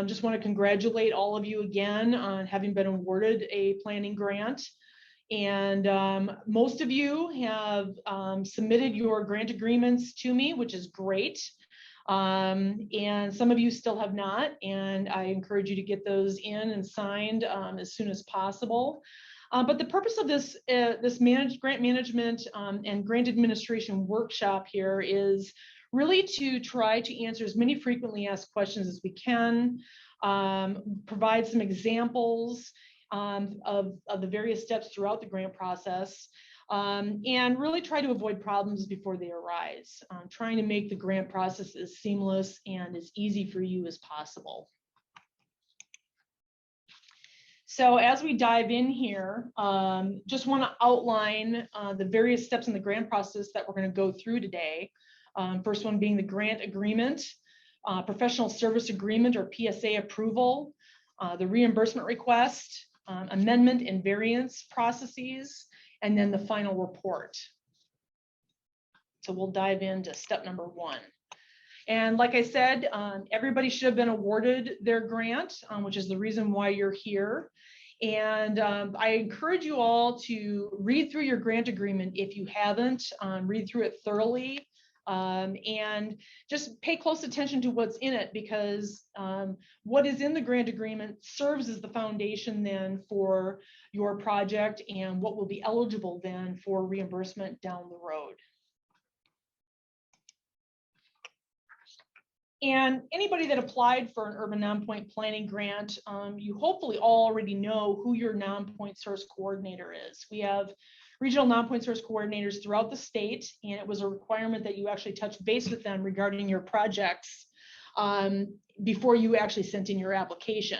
Just want to congratulate all of you again on having been awarded a planning grant. And most of you have submitted your grant agreements to me, which is great. And some of you still have not, and I encourage you to get those in and signed as soon as possible. But the purpose of this grant management and grant administration workshop here is really to try to answer as many frequently asked questions as we can, provide some examples of the various steps throughout the grant process, and really try to avoid problems before they arise, trying to make the grant process as seamless and as easy for you as possible. So as we dive in here, just want to outline the various steps in the grant process that we're going to go through today. First one being the grant agreement, professional service agreement or PSA approval, the reimbursement request, amendment and variance processes, and then the final report. So we'll dive into step number one. And like I said, everybody should have been awarded their grant, which is the reason why you're here. And I encourage you all to read through your grant agreement if you haven't, read through it thoroughly, and just pay close attention to what's in it, because what is in the grant agreement serves as the foundation then for your project and what will be eligible then for reimbursement down the road. And anybody that applied for an Urban Nonpoint Planning Grant, you hopefully already know who your Nonpoint Source coordinator is. We have regional Nonpoint Source coordinators throughout the state, and it was a requirement that you actually touch base with them regarding your projects before you actually sent in your application.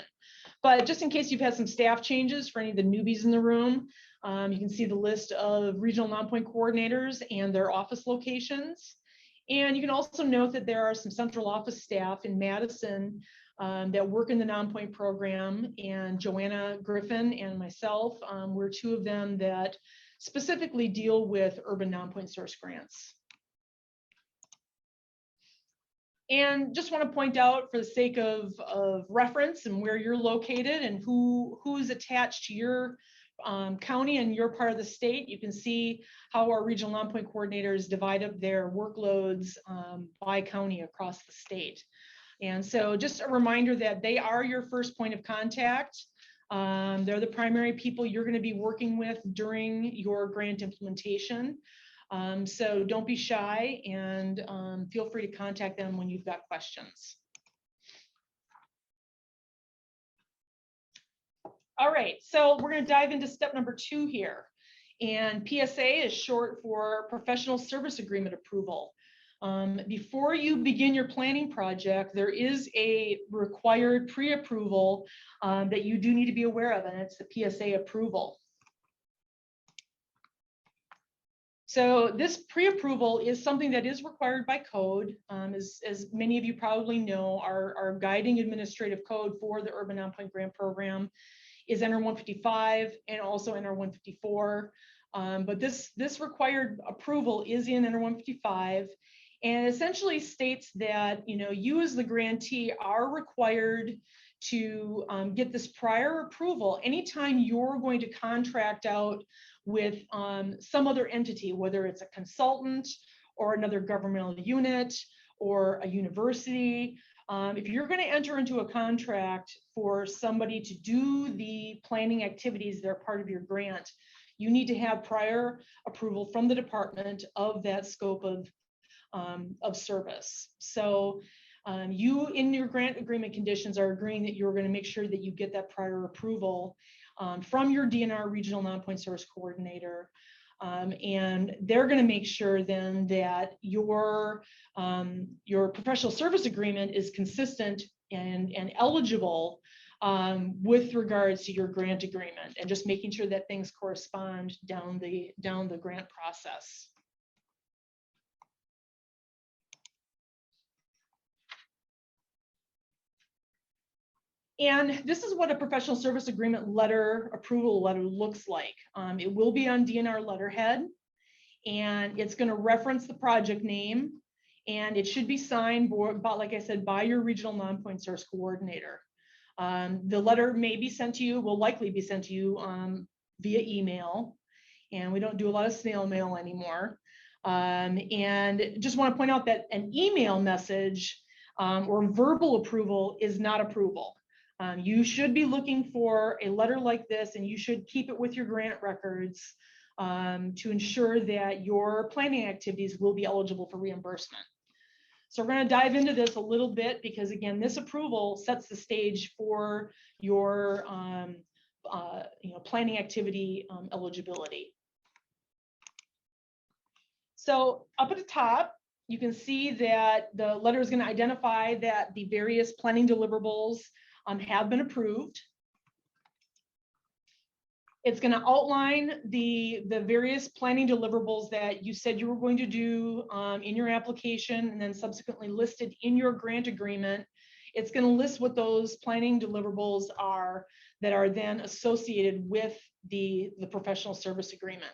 But just in case you've had some staff changes for any of the newbies in the room, you can see the list of regional Nonpoint coordinators and their office locations. And you can also note that there are some central office staff in Madison that work in the Nonpoint program, and Joanna Griffin and myself, we're two of them that specifically deal with Urban Nonpoint Source grants. And just want to point out, for the sake of reference and where you're located and who's attached to your county and your part of the state, you can see how our regional Nonpoint coordinators divide up their workloads by county across the state. And so just a reminder that they are your first point of contact. They're the primary people you're going to be working with during your grant implementation. So don't be shy, and feel free to contact them when you've got questions. All right, so we're going to dive into step number 2 here. And PSA is short for Professional Service Agreement Approval. Before you begin your planning project, there is a required pre-approval that you do need to be aware of, and it's the PSA approval. So this pre-approval is something that is required by code. As many of you probably know, our guiding administrative code for the Urban Nonpoint Grant Program is NR 155 and also NR 154. But this required approval is in NR 155, and essentially states that you as the grantee are required to get this prior approval anytime you're going to contract out with some other entity, whether it's a consultant or another governmental unit or a university. If you're going to enter into a contract for somebody to do the planning activities that are part of your grant, you need to have prior approval from the department of that scope of service. So you, in your grant agreement conditions, are agreeing that you're going to make sure that you get that prior approval from your DNR Regional Nonpoint Source Coordinator. And they're going to make sure then that your professional service agreement is consistent and eligible with regards to your grant agreement, and just making sure that things correspond down the grant process. And this is what a professional service agreement letter, approval letter, looks like. It will be on DNR letterhead, and it's going to reference the project name. and it should be signed, like I said, by your regional non-point source coordinator. The letter may be sent to you, will likely be sent to you via email, and we don't do a lot of snail mail anymore. And just want to point out that an email message or verbal approval is not approval. You should be looking for a letter like this, and you should keep it with your grant records to ensure that your planning activities will be eligible for reimbursement. So we're going to dive into this a little bit because, again, this approval sets the stage for your planning activity eligibility. So up at the top, you can see that the letter is going to identify that the various planning deliverables have been approved. It's going to outline the various planning deliverables that you said you were going to do in your application and then subsequently listed in your grant agreement. It's going to list what those planning deliverables are that are then associated with the professional service agreement.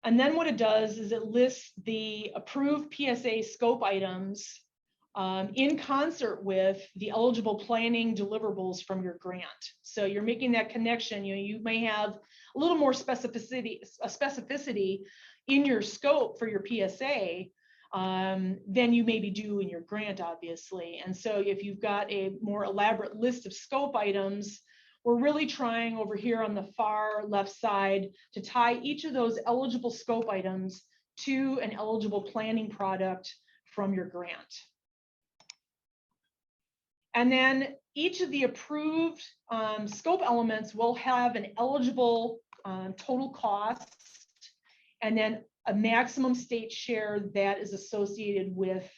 And then what it does is it lists the approved PSA scope items in concert with the eligible planning deliverables from your grant. So you're making that connection. You may have a little more specificity in your scope for your PSA than you maybe do in your grant, obviously. And so if you've got a more elaborate list of scope items, we're really trying over here on the far left side to tie each of those eligible scope items to an eligible planning product from your grant. And then each of the approved scope elements will have an eligible total cost and then a maximum state share that is associated with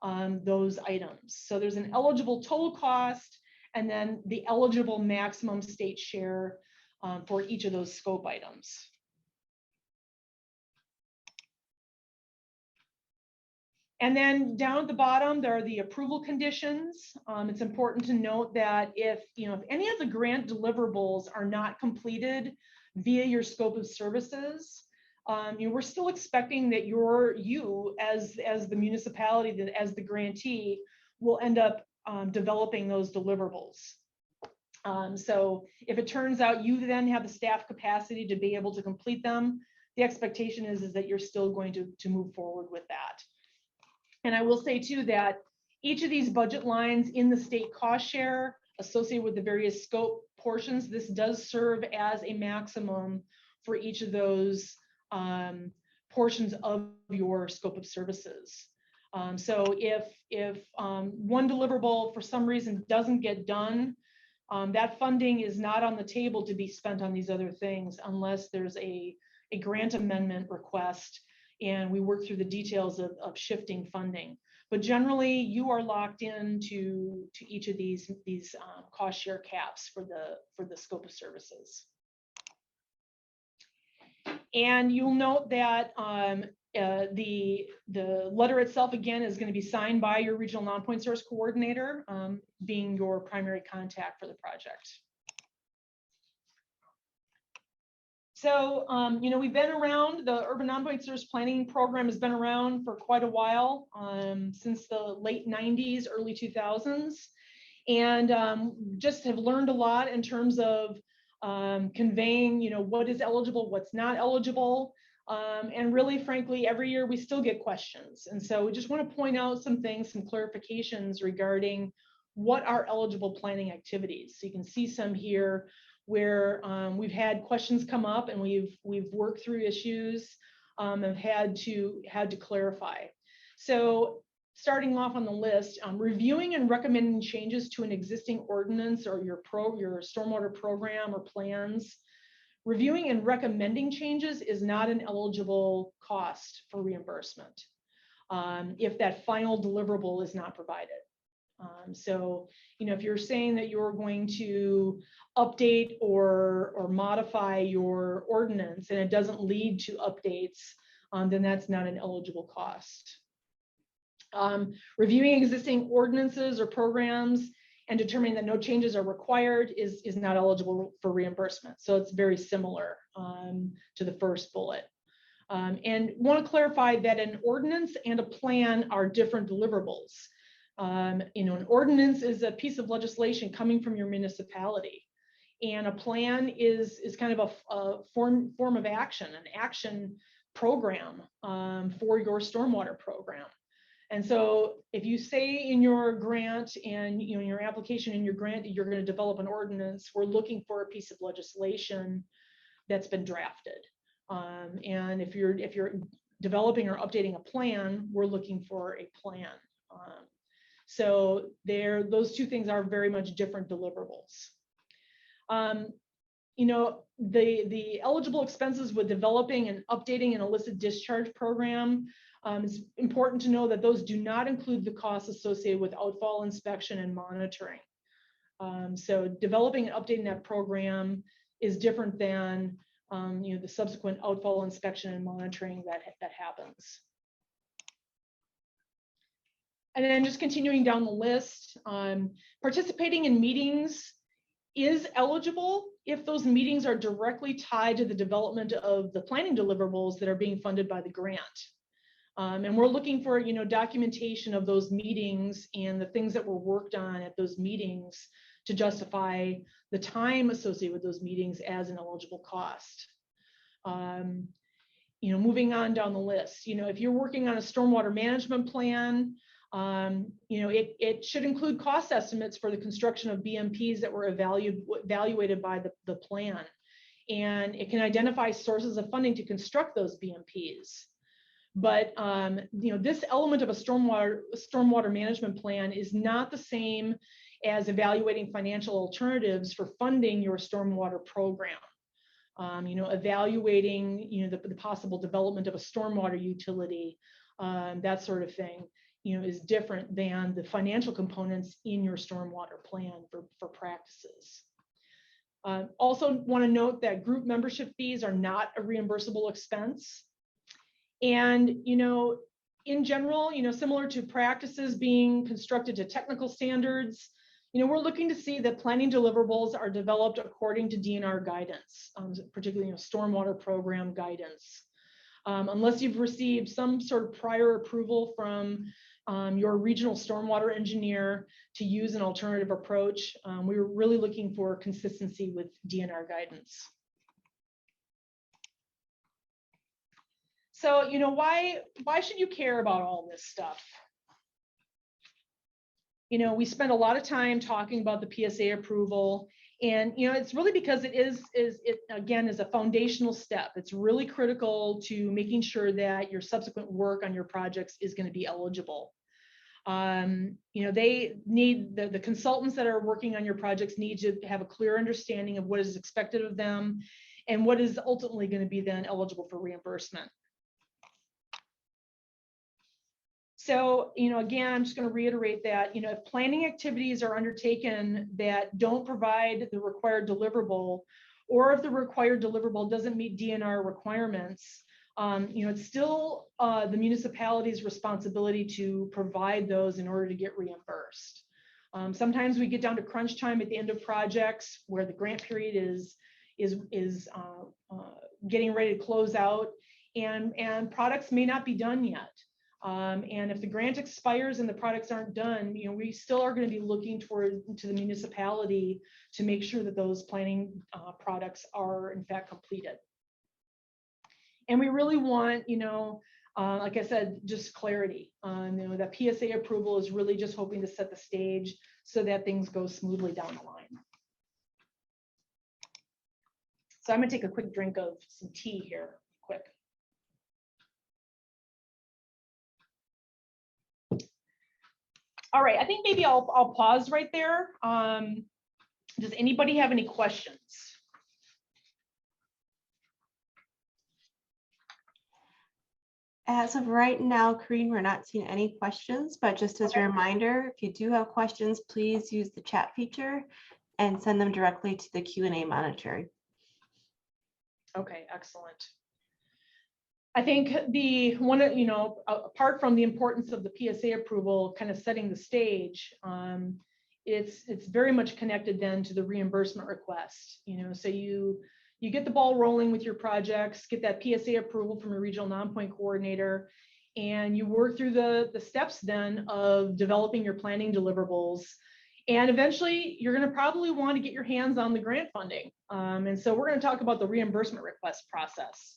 those items. So there's an eligible total cost and then the eligible maximum state share for each of those scope items. And then down at the bottom, there are the approval conditions. It's important to note that if any of the grant deliverables are not completed via your scope of services, we're still expecting that you as the municipality, as the grantee, will end up developing those deliverables. So if it turns out you then have the staff capacity to be able to complete them, the expectation is that you're still going to move forward with that. And I will say too that each of these budget lines in the state cost share associated with the various scope portions, this does serve as a maximum for each of those portions of your scope of services. So if one deliverable for some reason doesn't get done, that funding is not on the table to be spent on these other things unless there's a grant amendment request and we work through the details of shifting funding. But generally, you are locked into each of these cost share caps for the scope of services. And you'll note that the letter itself, again, is going to be signed by your regional non-point source coordinator, being your primary contact for the project. So, we've been around, the Urban Nonpoint Source Planning Program has been around for quite a while, since the late 90s, early 2000s, and just have learned a lot in terms of conveying, what is eligible, what's not eligible, and really, frankly, every year we still get questions. And so we just want to point out some things, some clarifications regarding what are eligible planning activities. So you can see some here where we've had questions come up and we've worked through issues and had to clarify. So starting off on the list, reviewing and recommending changes to an existing ordinance or your stormwater program or plans. Reviewing and recommending changes is not an eligible cost for reimbursement if that final deliverable is not provided. So, if you're saying that you're going to update or modify your ordinance and it doesn't lead to updates, then that's not an eligible cost. Reviewing existing ordinances or programs and determining that no changes are required is not eligible for reimbursement. So it's very similar to the first bullet. And want to clarify that an ordinance and a plan are different deliverables. An ordinance is a piece of legislation coming from your municipality, and a plan is kind of a form of action, an action program for your stormwater program. And so if you say in your grant and in your application in your grant that you're going to develop an ordinance, we're looking for a piece of legislation that's been drafted. And if you're developing or updating a plan, we're looking for a plan. So those two things are very much different deliverables. The eligible expenses with developing and updating an illicit discharge program, it's important to know that those do not include the costs associated with outfall inspection and monitoring. So developing and updating that program is different than the subsequent outfall inspection and monitoring that happens. And then just continuing down the list, participating in meetings is eligible if those meetings are directly tied to the development of the planning deliverables that are being funded by the grant. And we're looking for documentation of those meetings and the things that were worked on at those meetings to justify the time associated with those meetings as an eligible cost. Moving on down the list, if you're working on a stormwater management plan, it should include cost estimates for the construction of BMPs that were evaluated by the plan. And it can identify sources of funding to construct those BMPs. But this element of a stormwater management plan is not the same as evaluating financial alternatives for funding your stormwater program. Evaluating the possible development of a stormwater utility, that sort of thing, is different than the financial components in your stormwater plan for practices. Also want to note that group membership fees are not a reimbursable expense. And, in general, similar to practices being constructed to technical standards, we're looking to see that planning deliverables are developed according to DNR guidance, particularly, stormwater program guidance. Unless you've received some sort of prior approval from your regional stormwater engineer to use an alternative approach, we're really looking for consistency with DNR guidance. So, why should you care about all this stuff? We spend a lot of time talking about the PSA approval, and it's really because it again is a foundational step. It's really critical to making sure that your subsequent work on your projects is going to be eligible. They need the consultants that are working on your projects need to have a clear understanding of what is expected of them and what is ultimately going to be then eligible for reimbursement. So, again, I'm just going to reiterate that, if planning activities are undertaken that don't provide the required deliverable, or if the required deliverable doesn't meet DNR requirements, it's still the municipality's responsibility to provide those in order to get reimbursed. Sometimes we get down to crunch time at the end of projects where the grant period is getting ready to close out, and products may not be done yet. And if the grant expires and the products aren't done, we still are going to be looking to the municipality to make sure that those planning products are in fact completed. And we really want, like I said, just clarity. That PSA approval is really just hoping to set the stage so that things go smoothly down the line. So I'm going to take a quick drink of some tea here, quick. All right, I think maybe I'll pause right there. Does anybody have any questions? As of right now, Corinne, we're not seeing any questions, but just as a reminder, if you do have questions, please use the chat feature and send them directly to the Q&A monitor. Okay, excellent. I think the one, apart from the importance of the PSA approval, kind of setting the stage, it's very much connected then to the reimbursement request. So you you get the ball rolling with your projects, get that PSA approval from your regional non-point coordinator, and you work through the steps then of developing your planning deliverables. And eventually you're going to probably want to get your hands on the grant funding. And so we're going to talk about the reimbursement request process.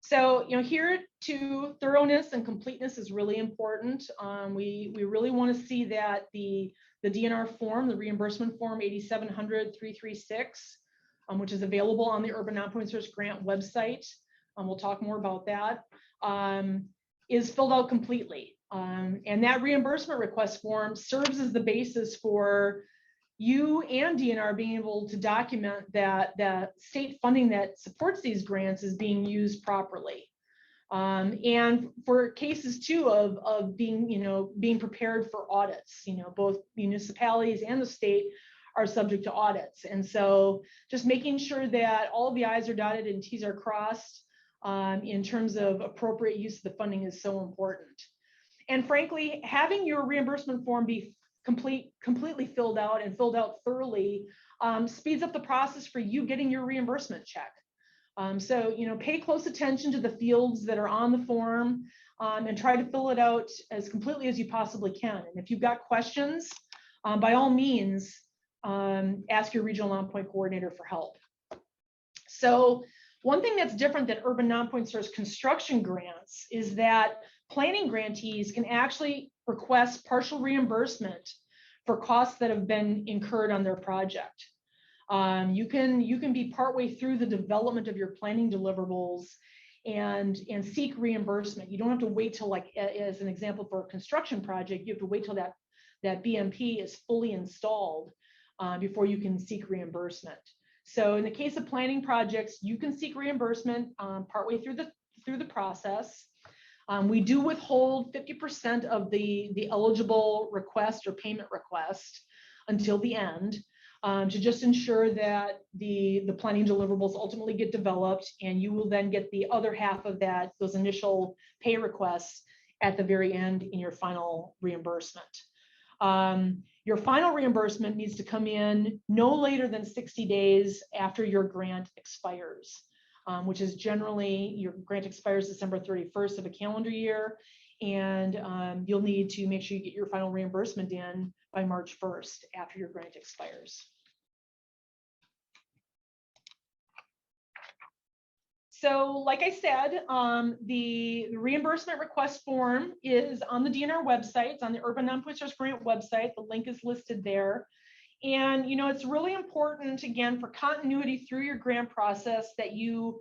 So, here too, thoroughness and completeness is really important. We really want to see that the DNR form, the reimbursement form 8700-336, which is available on the Urban Nonpoint Source grant website, we'll talk more about that, is filled out completely. And that reimbursement request form serves as the basis for you and DNR being able to document that the state funding that supports these grants is being used properly. And for cases too of being, being prepared for audits, both municipalities and the state are subject to audits. And so just making sure that all of the I's are dotted and T's are crossed in terms of appropriate use of the funding is so important. And frankly, having your reimbursement form be completely filled out and filled out thoroughly speeds up the process for you getting your reimbursement check. So, pay close attention to the fields that are on the form and try to fill it out as completely as you possibly can. And if you've got questions, by all means, ask your regional non-point coordinator for help. So one thing that's different than Urban Nonpoint Source construction grants is that planning grantees can actually request partial reimbursement for costs that have been incurred on their project. You can be partway through the development of your planning deliverables and seek reimbursement. You don't have to wait till, like as an example for a construction project, you have to wait till that BMP is fully installed before you can seek reimbursement. So in the case of planning projects, you can seek reimbursement partway through the process. We do withhold 50% of the eligible request or payment request until the end to just ensure that the planning deliverables ultimately get developed, and you will then get the other half of those initial pay requests at the very end in your final reimbursement. Your final reimbursement needs to come in no later than 60 days after your grant expires. Which is generally, your grant expires December 31st of a calendar year, and you'll need to make sure you get your final reimbursement in by March 1st after your grant expires. So like I said, the reimbursement request form is on the DNR website. It's on the Urban Nonpoint Source grant website. The link is listed there. And it's really important, again, for continuity through your grant process that you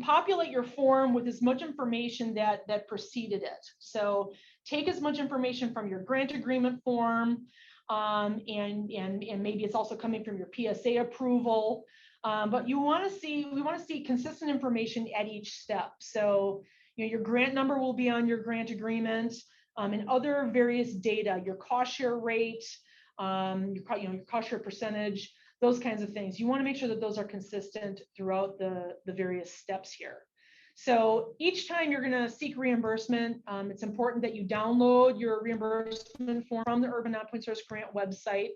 populate your form with as much information that preceded it. So take as much information from your grant agreement form, and maybe it's also coming from your PSA approval. But we want to see consistent information at each step. So your grant number will be on your grant agreement, and other various data, your cost share rate, your cost share percentage, those kinds of things. You want to make sure that those are consistent throughout the various steps here. So each time you're going to seek reimbursement, it's important that you download your reimbursement form from the Urban Nonpoint Source grant website.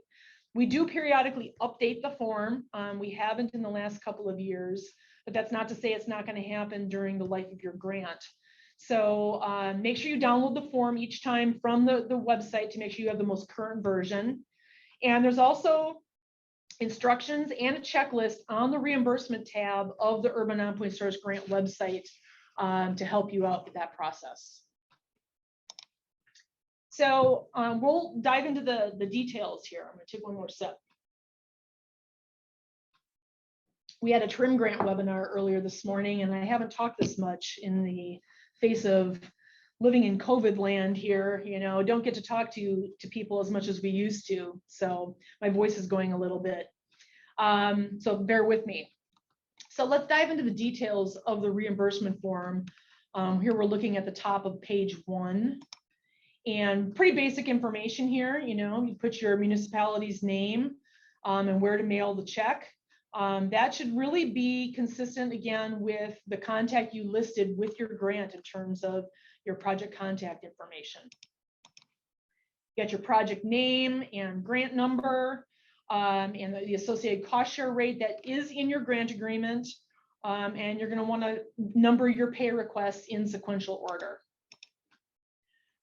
We do periodically update the form. We haven't in the last couple of years, but that's not to say it's not going to happen during the life of your grant. So make sure you download the form each time from the website to make sure you have the most current version. And there's also instructions and a checklist on the reimbursement tab of the Urban Nonpoint Source grant website to help you out with that process. So we'll dive into the details here. I'm going to take one more sip. We had a TRIM grant webinar earlier this morning, and I haven't talked this much in the face of living in COVID land here. Don't get to talk to people as much as we used to. So my voice is going a little bit. So bear with me. So let's dive into the details of the reimbursement form. Here we're looking at the top of page 1. And pretty basic information here. You put your municipality's name and where to mail the check. That should really be consistent, again, with the contact you listed with your grant in terms of your project contact information. You got your project name and grant number. and the associated cost share rate that is in your grant agreement. And you're going to want to number your pay requests in sequential order.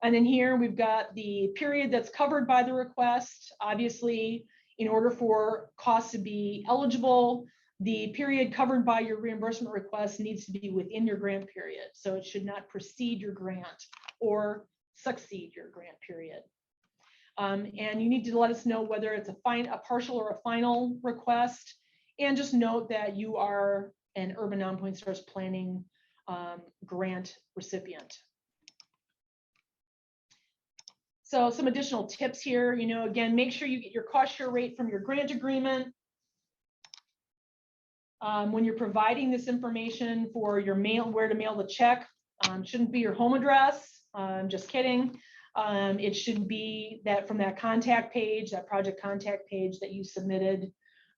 And then here we've got the period that's covered by the request. Obviously, in order for costs to be eligible, the period covered by your reimbursement request needs to be within your grant period. So it should not precede your grant or succeed your grant period. And you need to let us know whether it's a partial or a final request. And just note that you are an Urban Nonpoint Source Planning grant recipient. So some additional tips here, again, make sure you get your cost share rate from your grant agreement. When you're providing this information for your mail, where to mail the check, shouldn't be your home address. Just kidding. It should be that from that contact page, that project contact page that you submitted,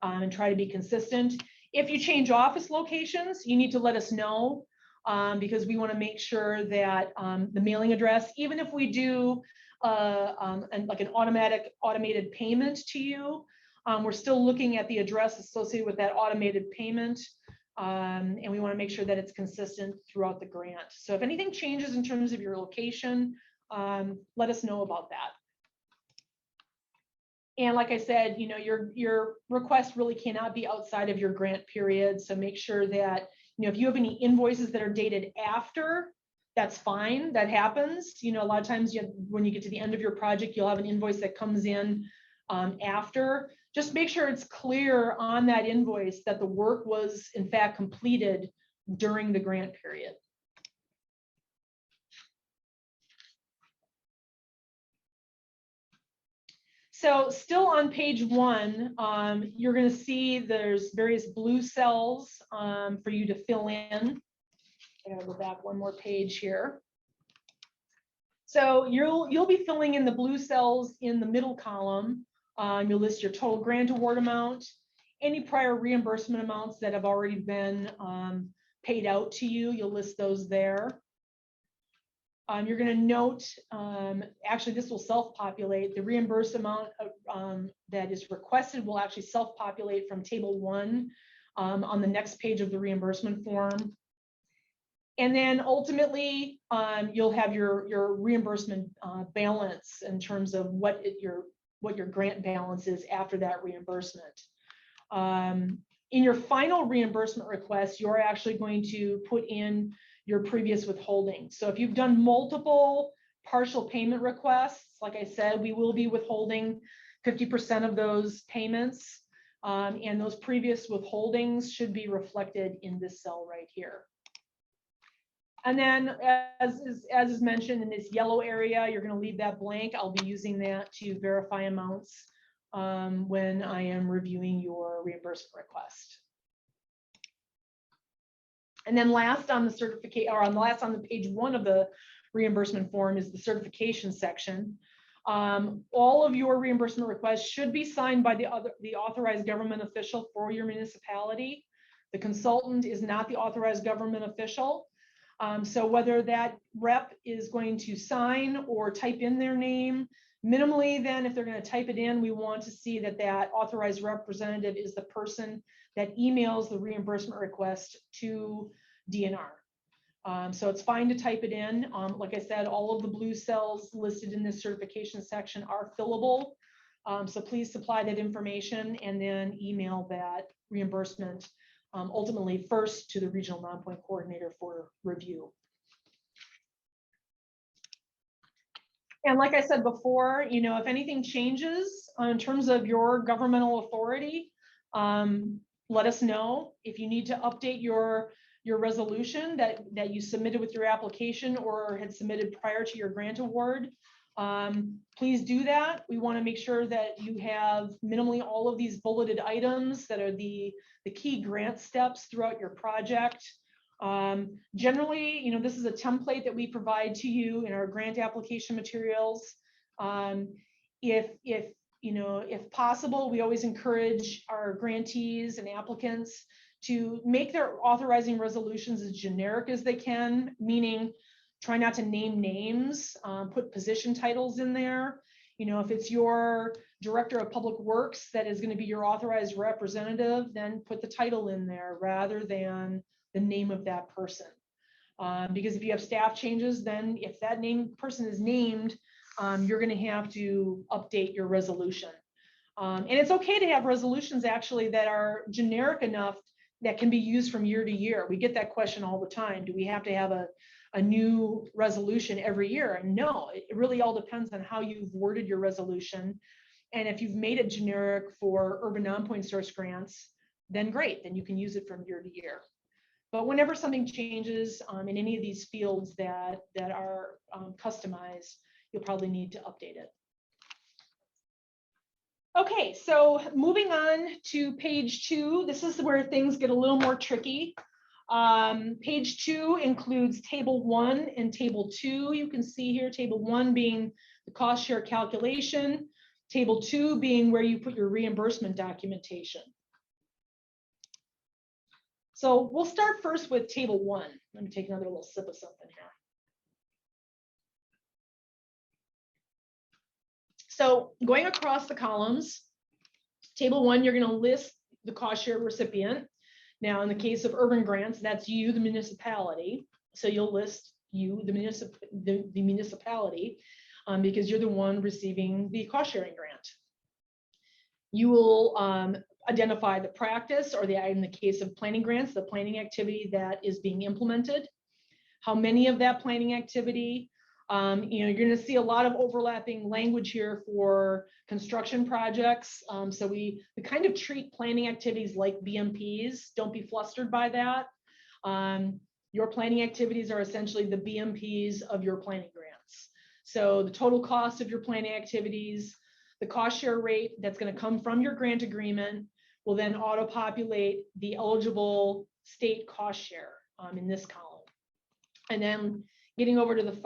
and try to be consistent. If you change office locations, you need to let us know, because we want to make sure that the mailing address, even if we do like an automated payment to you, we're still looking at the address associated with that automated payment, and we want to make sure that it's consistent throughout the grant. So if anything changes in terms of your location, let us know about that. And like I said, your request really cannot be outside of your grant period. So make sure that, if you have any invoices that are dated after, that's fine. That happens. A lot of times when you get to the end of your project, you'll have an invoice that comes in after. Just make sure it's clear on that invoice that the work was in fact completed during the grant period. So still on page 1, you're going to see there's various blue cells for you to fill in. I'm going to go back one more page here. So you'll be filling in the blue cells in the middle column. You'll list your total grant award amount, any prior reimbursement amounts that have already been paid out to you. You'll list those there. You're going to note, actually this will self-populate. The reimbursement amount that is requested will actually self-populate from table 1 on the next page of the reimbursement form. And then ultimately, you'll have your reimbursement balance in terms of what your grant balance is after that reimbursement. In your final reimbursement request, you're actually going to put in your previous withholding. So if you've done multiple partial payment requests, like I said, we will be withholding 50% of those payments, and those previous withholdings should be reflected in this cell right here. And then as is mentioned in this yellow area, you're going to leave that blank. I'll be using that to verify amounts when I am reviewing your reimbursement request. And then last on the certificate, or last on the page 1 of the reimbursement form is the certification section. All of your reimbursement requests should be signed by the authorized government official for your municipality. The consultant is not the authorized government official. So whether that rep is going to sign or type in their name, minimally then if they're going to type it in, we want to see that that authorized representative is the person that emails the reimbursement request to DNR. So it's fine to type it in. Like I said, all of the blue cells listed in this certification section are fillable. So please supply that information and then email that reimbursement ultimately first to the regional non-point coordinator for review. And like I said before, if anything changes in terms of your governmental authority, let us know. If you need to update your resolution that you submitted with your application or had submitted prior to your grant award, please do that. We want to make sure that you have minimally all of these bulleted items that are the key grant steps throughout your project. Generally, this is a template that we provide to you in our grant application materials. If possible, we always encourage our grantees and applicants to make their authorizing resolutions as generic as they can, meaning try not to name names, put position titles in there. You know, if it's your director of public works that is going to be your authorized representative, then put the title in there rather than the name of that person. Because if you have staff changes, then if that person is named, you're going to have to update your resolution. And it's okay to have resolutions actually that are generic enough that can be used from year to year. We get that question all the time. Do we have to have a new resolution every year? And no, it really all depends on how you've worded your resolution. And if you've made it generic for Urban Nonpoint Source grants, then great, then you can use it from year to year. But whenever something changes in any of these fields that are customized, you'll probably need to update it. Okay, so moving on to page 2, this is where things get a little more tricky. Page 2 includes table 1 and table 2. You can see here table 1 being the cost share calculation, table 2 being where you put your reimbursement documentation. So we'll start first with table 1. Let me take another little sip of something here. So going across the columns, table 1, you're going to list the cost share recipient. Now, in the case of urban grants, that's you, the municipality. So you'll list you, the municipality, because you're the one receiving the cost sharing grant. You will identify the practice, or in the case of planning grants, the planning activity that is being implemented. How many of that planning activity? You're going to see a lot of overlapping language here for construction projects. So we kind of treat planning activities like BMPs. Don't be flustered by that. Your planning activities are essentially the BMPs of your planning grants. So the total cost of your planning activities, the cost share rate that's going to come from your grant agreement will then auto-populate the eligible state cost share in this column. And then getting over to the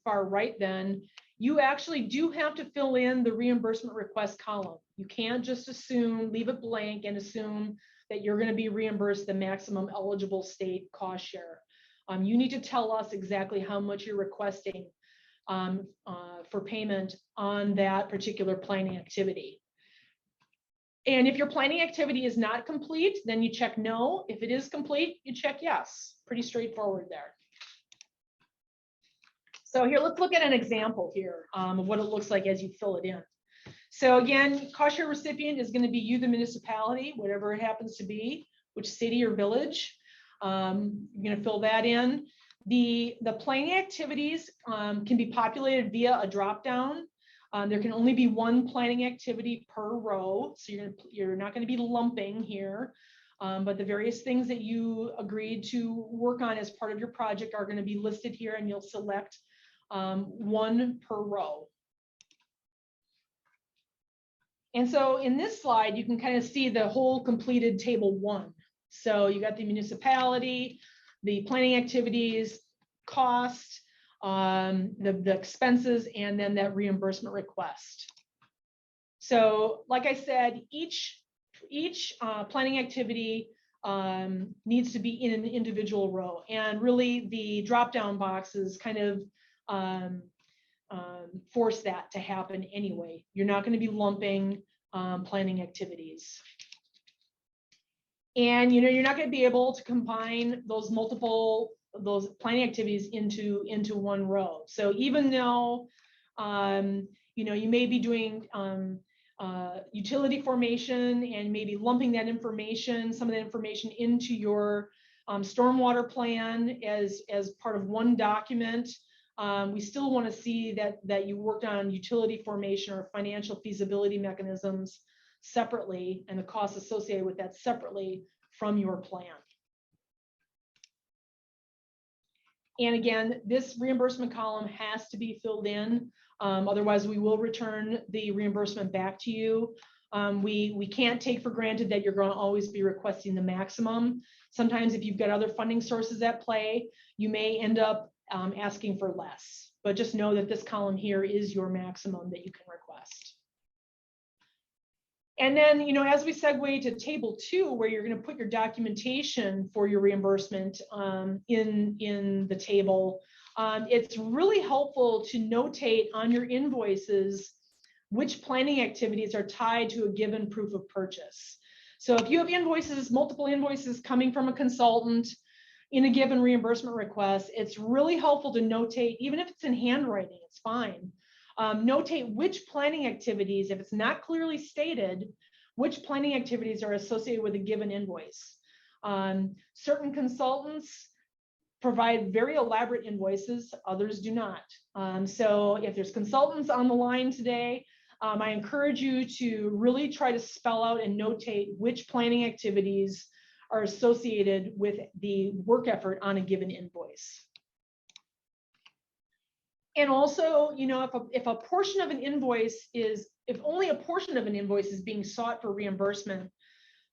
far right, then you actually do have to fill in the reimbursement request column. You can't just assume, leave it blank and assume that you're going to be reimbursed the maximum eligible state cost share. You need to tell us exactly how much you're requesting for payment on that particular planning activity. And if your planning activity is not complete, then you check no. If it is complete, you check yes. Pretty straightforward there. So here, let's look at an example here of what it looks like as you fill it in. So again, cost share recipient is going to be you, the municipality, whatever it happens to be, which city or village. You're going to fill that in. The planning activities can be populated via a drop-down. There can only be one planning activity per row, so you're not going to be lumping here. But the various things that you agreed to work on as part of your project are going to be listed here, and you'll select one per row. And so in this slide, you can kind of see the whole completed table 1. So you got the municipality, the planning activities, cost, the expenses, and then that reimbursement request. So like I said, each planning activity needs to be in an individual row, and really the drop-down boxes kind of force that to happen anyway. You're not going to be lumping planning activities. And you're not going to be able to combine those planning activities into one row. So even though you may be doing utility formation and maybe lumping that information, some of that information into your stormwater plan as part of one document, we still want to see that you worked on utility formation or financial feasibility mechanisms separately, and the costs associated with that separately from your plan. And again, this reimbursement column has to be filled in. Otherwise, we will return the reimbursement back to you. We can't take for granted that you're going to always be requesting the maximum. Sometimes if you've got other funding sources at play, you may end up asking for less. But just know that this column here is your maximum that you can request. And then, as we segue to table 2, where you're going to put your documentation for your reimbursement in the table, it's really helpful to notate on your invoices which planning activities are tied to a given proof of purchase. So if you have invoices, multiple invoices coming from a consultant in a given reimbursement request, it's really helpful to notate, even if it's in handwriting, it's fine. Notate which planning activities, if it's not clearly stated, which planning activities are associated with a given invoice. Certain consultants provide very elaborate invoices, others do not. So if there's consultants on the line today, I encourage you to really try to spell out and notate which planning activities are associated with the work effort on a given invoice. And also, you know, if a portion of an invoice is, if only a portion of an invoice is being sought for reimbursement,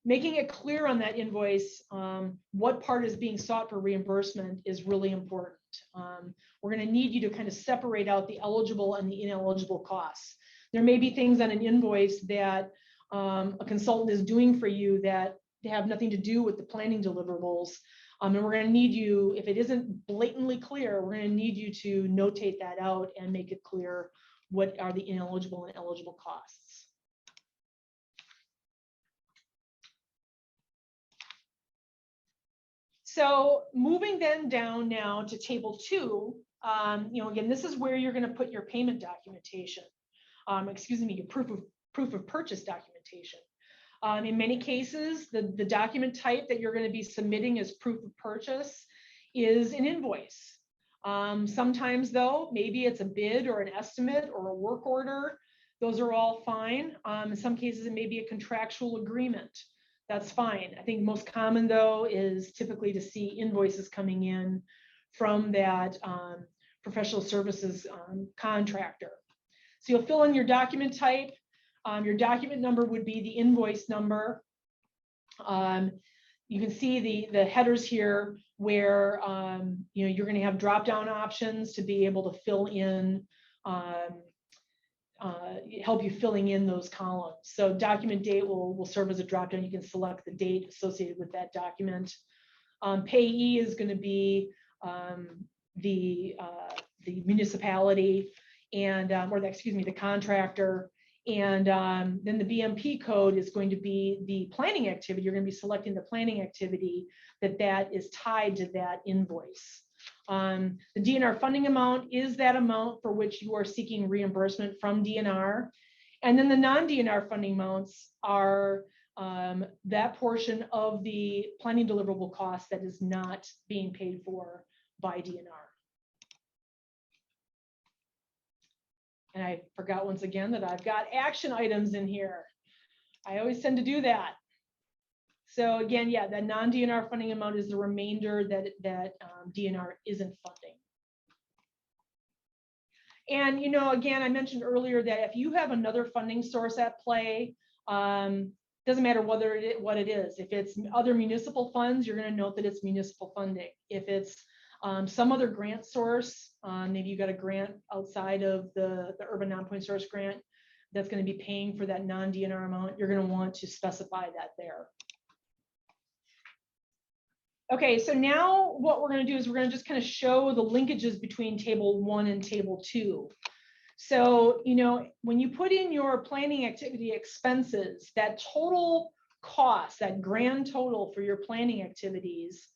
making it clear on that invoice what part is being sought for reimbursement is really important. We're going to need you to kind of separate out the eligible and the ineligible costs. There may be things on an invoice that a consultant is doing for you that have nothing to do with the planning deliverables. And we're going to need you, if it isn't blatantly clear, we're going to need you to notate that out and make it clear what are the ineligible and eligible costs. So moving then down now to table 2, you know, again, this is where you're going to put your payment documentation. Excuse me, your proof of purchase documentation. In many cases, the document type that you're going to be submitting as proof of purchase is an invoice. Sometimes though, maybe it's a bid or an estimate or a work order. Those are all fine. In some cases, it may be a contractual agreement. That's fine. I think most common though is typically to see invoices coming in from that professional services contractor. So you'll fill in your document type. Your document number would be the invoice number. You can see the headers here where you know, you're going to have drop-down options to be able to fill in, help you filling in those columns. So document date will serve as a drop-down. You can select the date associated with that document. Payee is going to be the municipality and the contractor. And then the BMP code is going to be the planning activity. You're going to be selecting the planning activity that is tied to that invoice. The DNR funding amount is that amount for which you are seeking reimbursement from DNR. And then the non-DNR funding amounts are that portion of the planning deliverable cost that is not being paid for by DNR. And I forgot once again that I've got action items in here. I always tend to do that. So again, yeah, that non-DNR funding amount is the remainder that DNR isn't funding. And, you know, again, I mentioned earlier that if you have another funding source at play, doesn't matter what it is. If it's other municipal funds, you're going to note that it's municipal funding. If it's some other grant source, maybe you got a grant outside of the Urban Nonpoint Source grant that's going to be paying for that non-DNR amount, you're going to want to specify that there. Okay, so now what we're going to do is we're going to just kind of show the linkages between table 1 and table 2. So, you know, when you put in your planning activity expenses, that total cost, that grand total for your planning activities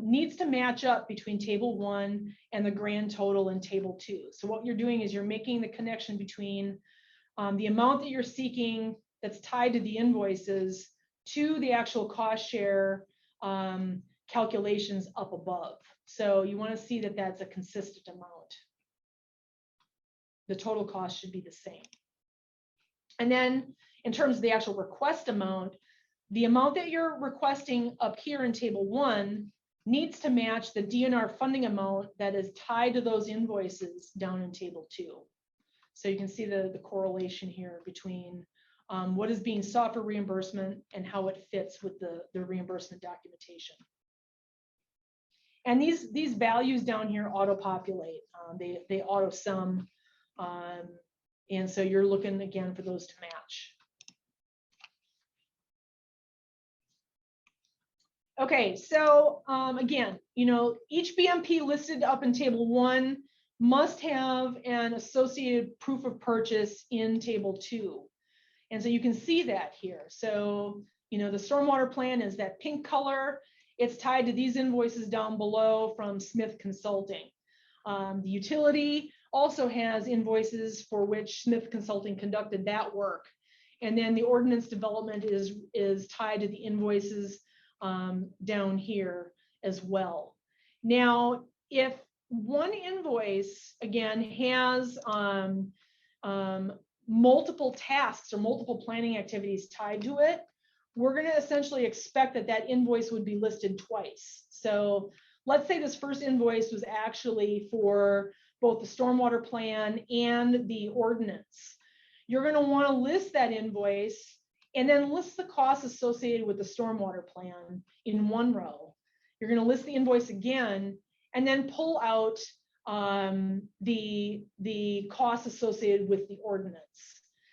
needs to match up between table 1 and the grand total in table 2. So what you're doing is you're making the connection between the amount that you're seeking that's tied to the invoices to the actual cost share calculations up above. So you want to see that that's a consistent amount. The total cost should be the same. And then in terms of the actual request amount, the amount that you're requesting up here in table 1 needs to match the DNR funding amount that is tied to those invoices down in table 2. So you can see the correlation here between what is being sought for reimbursement and how it fits with the reimbursement documentation. And these values down here auto-populate, they auto-sum, and so you're looking again for those to match. Okay, so again, you know, each BMP listed up in table 1 must have an associated proof of purchase in table 2. And so you can see that here. So, you know, the stormwater plan is that pink color. It's tied to these invoices down below from Smith Consulting. The utility also has invoices for which Smith Consulting conducted that work. And then the ordinance development is tied to the invoices down here as well. Now, if one invoice, again, has multiple tasks or multiple planning activities tied to it, we're going to essentially expect that that invoice would be listed twice. So let's say this first invoice was actually for both the stormwater plan and the ordinance. You're going to want to list that invoice and then list the costs associated with the stormwater plan in one row. You're going to list the invoice again and then pull out the costs associated with the ordinance.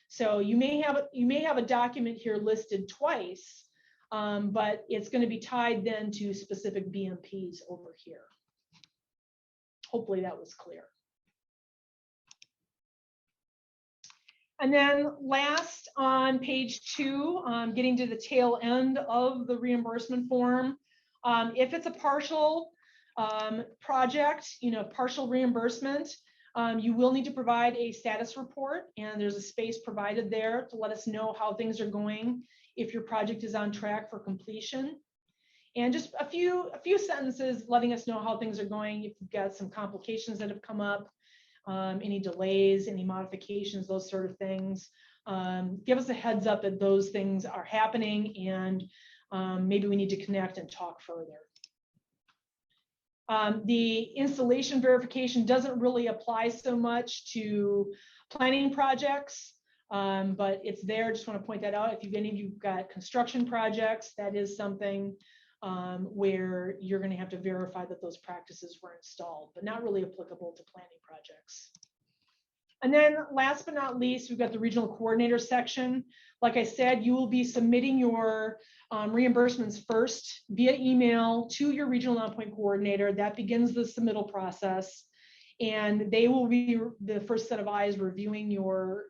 So you may have a document here listed twice, but it's going to be tied then to specific BMPs over here. Hopefully that was clear. And then last on page 2, getting to the tail end of the reimbursement form, if it's a partial project, you know, partial reimbursement, you will need to provide a status report, and there's a space provided there to let us know how things are going if your project is on track for completion. And just a few sentences letting us know how things are going, if you've got some complications that have come up, any delays, any modifications, those sort of things. Give us a heads up that those things are happening, and maybe we need to connect and talk further. The installation verification doesn't really apply so much to planning projects, but it's there. Just want to point that out. If any of you've got construction projects, that is something where you're going to have to verify that those practices were installed, but not really applicable to planning projects. And then last but not least, we've got the regional coordinator section. Like I said, you will be submitting your reimbursements first via email to your regional nonpoint coordinator. That begins the submittal process. And they will be the first set of eyes reviewing your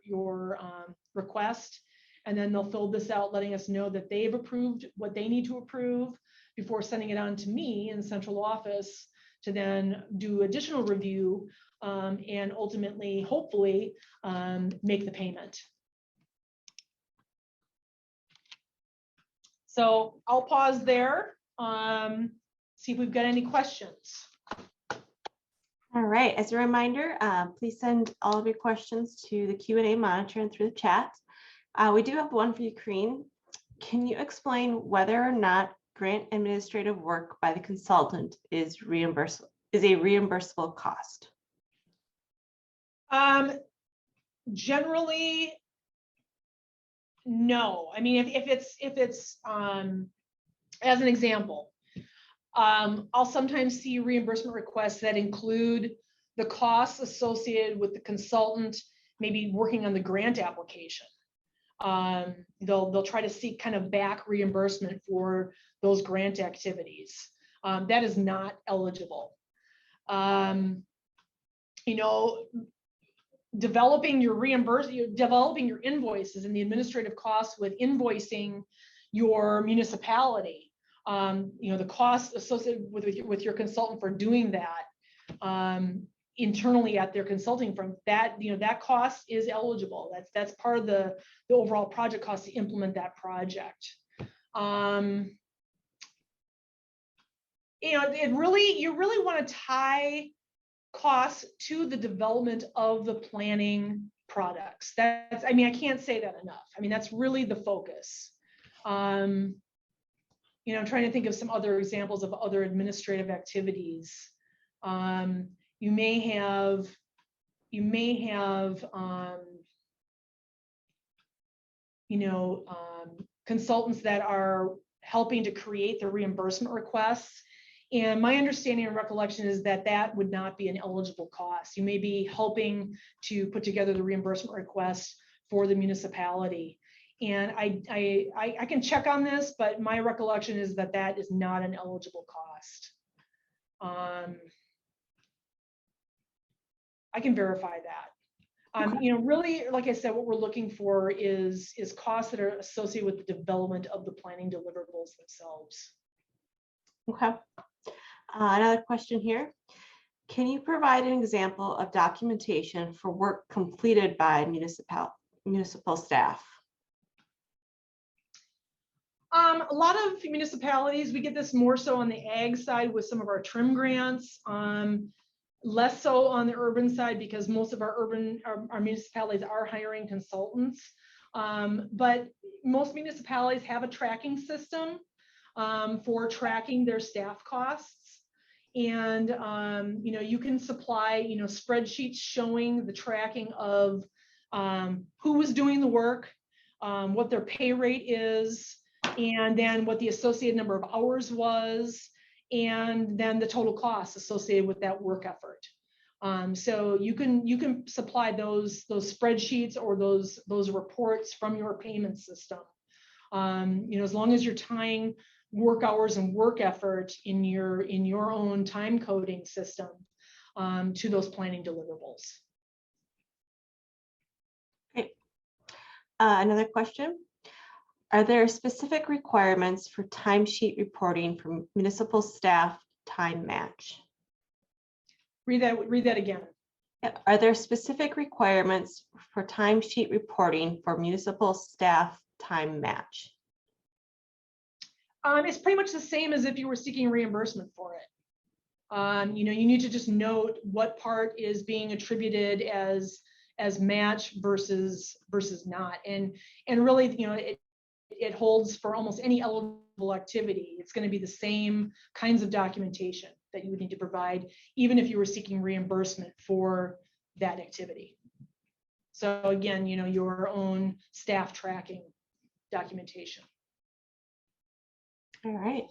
request. And then they'll fill this out, letting us know that they've approved what they need to approve before sending it on to me in the central office to then do additional review and ultimately, hopefully, make the payment. So I'll pause there, see if we've got any questions. All right, as a reminder, please send all of your questions to the Q&A monitor and through the chat. We do have one for you, Corinne. Can you explain whether or not grant administrative work by the consultant is a reimbursable cost? Generally, no. I mean, if it's as an example, I'll sometimes see reimbursement requests that include the costs associated with the consultant maybe working on the grant application. They'll try to seek kind of back reimbursement for those grant activities. That is not eligible. You know, developing your invoices and the administrative costs with invoicing your municipality. You know, the costs associated with your consultant for doing that internally at their consulting firm, that, you know, that cost is eligible. That's part of the overall project cost to implement that project. You know, you really want to tie costs to the development of the planning products. I mean, I can't say that enough. I mean, that's really the focus. You know, I'm trying to think of some other examples of other administrative activities. You may have you know, consultants that are helping to create the reimbursement requests. And my understanding and recollection is that that would not be an eligible cost. You may be helping to put together the reimbursement request for the municipality. And I can check on this, but my recollection is that that is not an eligible cost. I can verify that. Okay. You know, really, like I said, what we're looking for is costs that are associated with the development of the planning deliverables themselves. Okay. Another question here. Can you provide an example of documentation for work completed by municipal staff? A lot of municipalities, we get this more so on the ag side with some of our trim grants, less so on the urban side because most of our municipalities are hiring consultants. But most municipalities have a tracking system for tracking their staff costs. And, you know, you can supply, you know, spreadsheets showing the tracking of who was doing the work, what their pay rate is, and then what the associated number of hours was, and then the total costs associated with that work effort. So you can supply those spreadsheets or those reports from your payment system. You know, as long as you're tying work hours and work effort in your own time coding system to those planning deliverables. Okay. Another question. Are there specific requirements for timesheet reporting for municipal staff time match? Read that again. Are there specific requirements for timesheet reporting for municipal staff time match? It's pretty much the same as if you were seeking reimbursement for it. You know, you need to just note what part is being attributed as match versus not, and really, you know, it holds for almost any eligible activity. It's going to be the same kinds of documentation that you would need to provide, even if you were seeking reimbursement for that activity. So again, you know, your own staff tracking documentation. All right.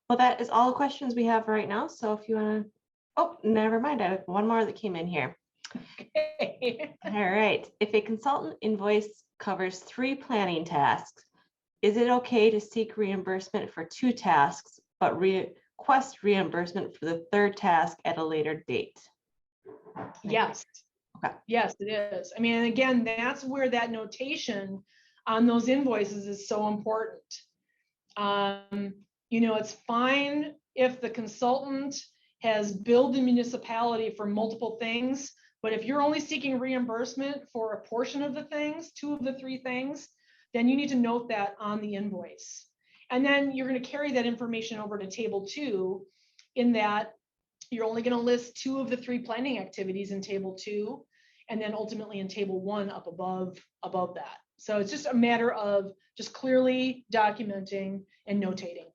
Well, that is all the questions we have right now. So if you want to, oh, never mind. I have one more that came in here. Okay. All right. If a consultant invoice covers 3 planning tasks, is it okay to seek reimbursement for 2 tasks, but request reimbursement for the 3rd task at a later date? Yes. Okay. Yes, it is. I mean, again, that's where that notation on those invoices is so important. You know, it's fine if the consultant has billed the municipality for multiple things, but if you're only seeking reimbursement for a portion of the things, 2 of the 3 things, then you need to note that on the invoice. And then you're going to carry that information over to table 2, in that you're only going to list 2 of the 3 planning activities in table 2, and then ultimately in table 1 up above that. So it's just a matter of just clearly documenting and notating.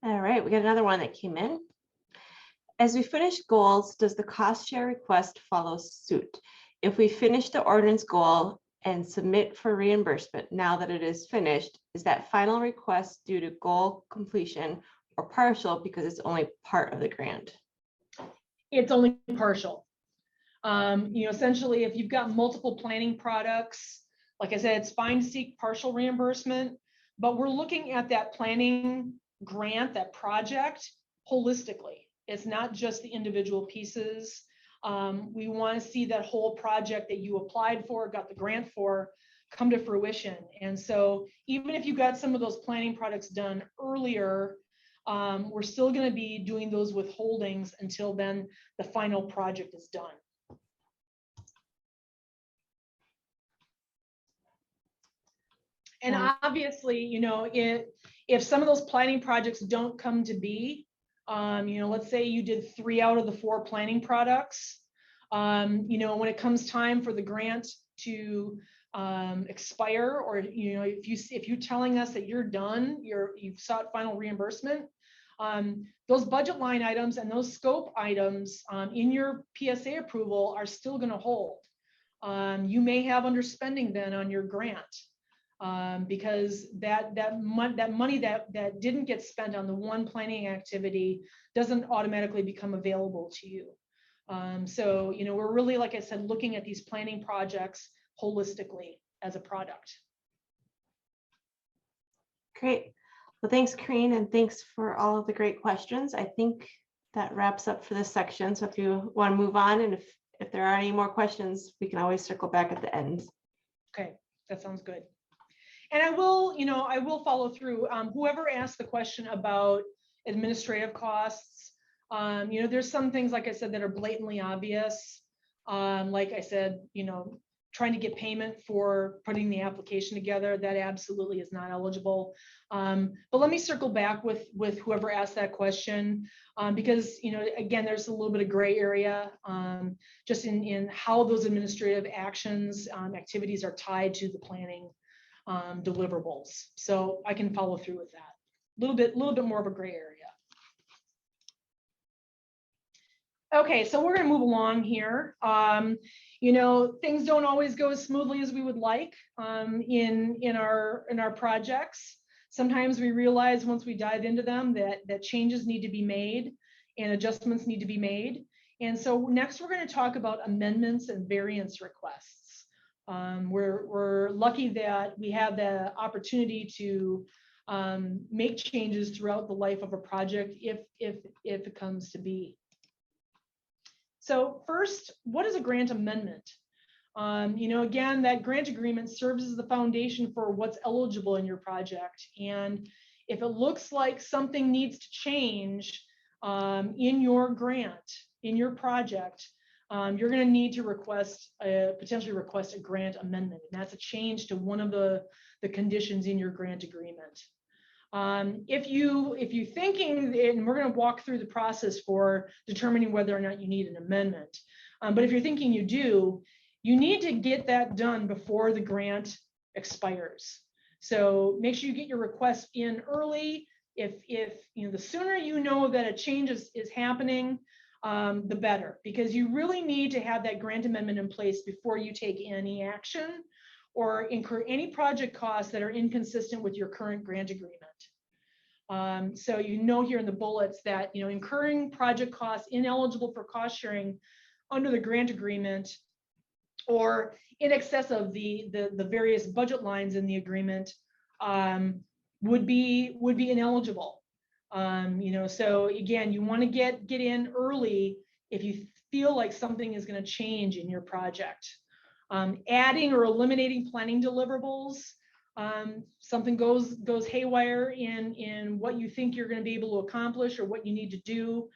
All right, we got another one that came in. As we finish goals, does the cost share request follow suit? If we finish the ordinance goal and submit for reimbursement now that it is finished, is that final request due to goal completion or partial because it's only part of the grant? It's only partial. You know, essentially, if you've got multiple planning products, like I said, it's fine to seek partial reimbursement, but we're looking at that planning grant, that project, holistically. It's not just the individual pieces. We want to see that whole project that you applied for, got the grant for, come to fruition. And so even if you got some of those planning products done earlier, we're still going to be doing those withholdings until then the final project is done. And obviously, you know, if some of those planning projects don't come to be, you know, let's say you did 3 out of the 4 planning products, you know, when it comes time for the grant to expire, or, you know, if you're telling us that you're done, you've sought final reimbursement, those budget line items and those scope items in your PSA approval are still going to hold. You may have underspending then on your grant. Because that money that didn't get spent on the one planning activity doesn't automatically become available to you. So, you know, we're really, like I said, looking at these planning projects holistically as a product. Great. Well, thanks, Corinne, and thanks for all of the great questions. I think that wraps up for this section. So if you want to move on, and if there are any more questions, we can always circle back at the end. Okay, that sounds good. And I will follow through. Whoever asked the question about administrative costs, there's some things, like I said, that are blatantly obvious. Like I said, trying to get payment for putting the application together, that absolutely is not eligible. But let me circle back with whoever asked that question, because, again, there's a little bit of gray area just in how those administrative actions, activities are tied to the planning deliverables. So I can follow through with that. A little bit more of a gray area. Okay, so we're going to move along here. Things don't always go as smoothly as we would like in our projects. Sometimes we realize once we dive into them that changes need to be made and adjustments need to be made. And so next we're going to talk about amendments and variance requests. We're lucky that we have the opportunity to make changes throughout the life of a project if it comes to be. So first, what is a grant amendment? Again, that grant agreement serves as the foundation for what's eligible in your project. And if it looks like something needs to change in your grant, in your project, you're going to need to potentially request a grant amendment. And that's a change to one of the conditions in your grant agreement. If you're thinking, and we're going to walk through the process for determining whether or not you need an amendment, but if you're thinking you do, you need to get that done before the grant expires. So make sure you get your request in early. If the sooner you know that a change is happening, the better, because you really need to have that grant amendment in place before you take any action or incur any project costs that are inconsistent with your current grant agreement. So here in the bullets that incurring project costs ineligible for cost sharing under the grant agreement or in excess of the various budget lines in the agreement would be ineligible. So again, you want to get in early if you feel like something is going to change in your project. Adding or eliminating planning deliverables, something goes haywire in what you think you're going to be able to accomplish or what you need to do.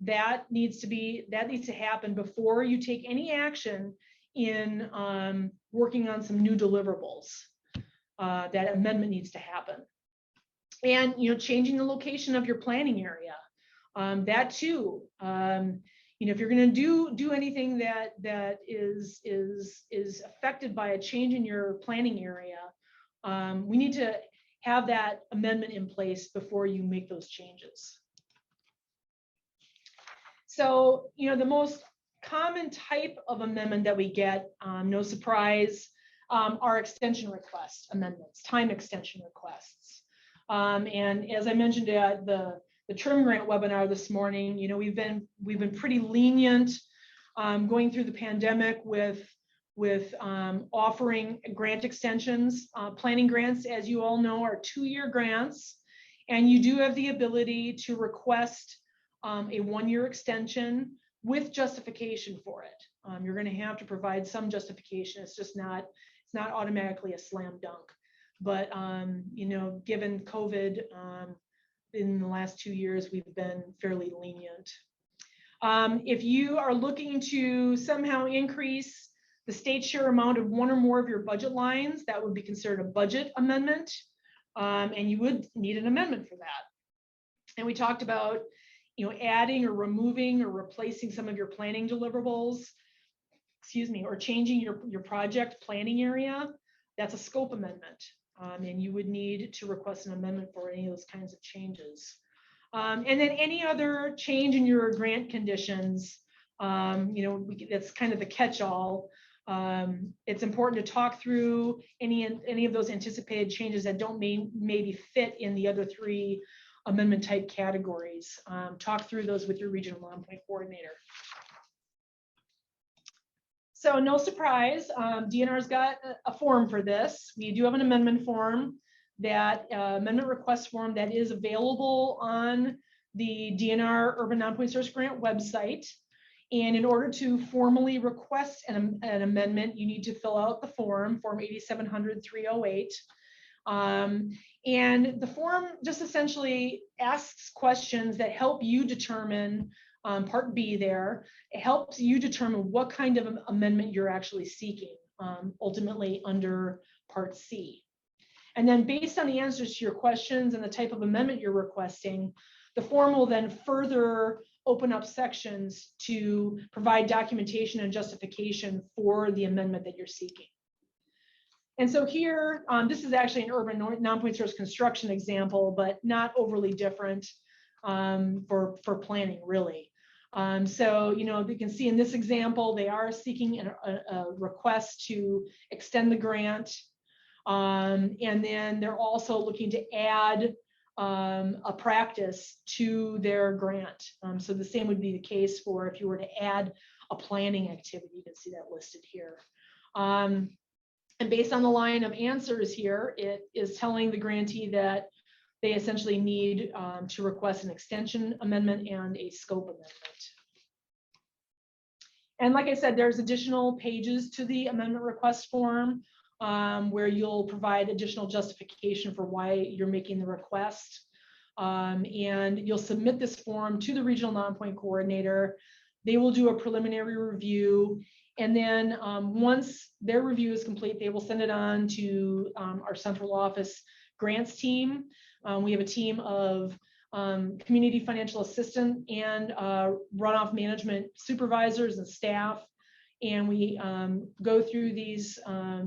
That needs to happen before you take any action in working on some new deliverables. That amendment needs to happen. And changing the location of your planning area, that too. If you're going to do anything that is affected by a change in your planning area, we need to have that amendment in place before you make those changes. So, the most common type of amendment that we get, no surprise, are extension request amendments, time extension requests. And as I mentioned at the TRIM grant webinar this morning, we've been pretty lenient going through the pandemic with offering grant extensions. Planning grants, as you all know, are 2-year grants, and you do have the ability to request a 1-year extension with justification for it. You're going to have to provide some justification. It's not automatically a slam dunk. But given COVID, in the last 2 years, we've been fairly lenient. If you are looking to somehow increase the state share amount of one or more of your budget lines, that would be considered a budget amendment, and you would need an amendment for that. And we talked about adding or removing or replacing some of your planning deliverables, or changing your project planning area. That's a scope amendment. And you would need to request an amendment for any of those kinds of changes. And then any other change in your grant conditions, that's kind of the catch-all. It's important to talk through any of those anticipated changes that don't maybe fit in the other 3 amendment type categories. Talk through those with your regional nonpoint coordinator. So no surprise, DNR's got a form for this. We do have an amendment form, that amendment request form that is available on the DNR Urban Nonpoint Source Grant website. And in order to formally request an amendment, you need to fill out the form 8700-308. And the form just essentially asks questions that help you determine, Part B there, it helps you determine what kind of amendment you're actually seeking, ultimately under Part C. And then based on the answers to your questions and the type of amendment you're requesting, the form will then further open up sections to provide documentation and justification for the amendment that you're seeking. And so here, this is actually an Urban Nonpoint Source construction example, but not overly different for planning, really. So, you know, you can see in this example, they are seeking a request to extend the grant. And then they're also looking to add a practice to their grant. So the same would be the case for if you were to add a planning activity. You can see that listed here. And based on the line of answers here, it is telling the grantee that they essentially need to request an extension amendment and a scope amendment. And like I said, there's additional pages to the amendment request form where you'll provide additional justification for why you're making the request. And you'll submit this form to the regional nonpoint coordinator. They will do a preliminary review. And then once their review is complete, they will send it on to our central office grants team. We have a team of community financial assistant and runoff management supervisors and staff. And we go through these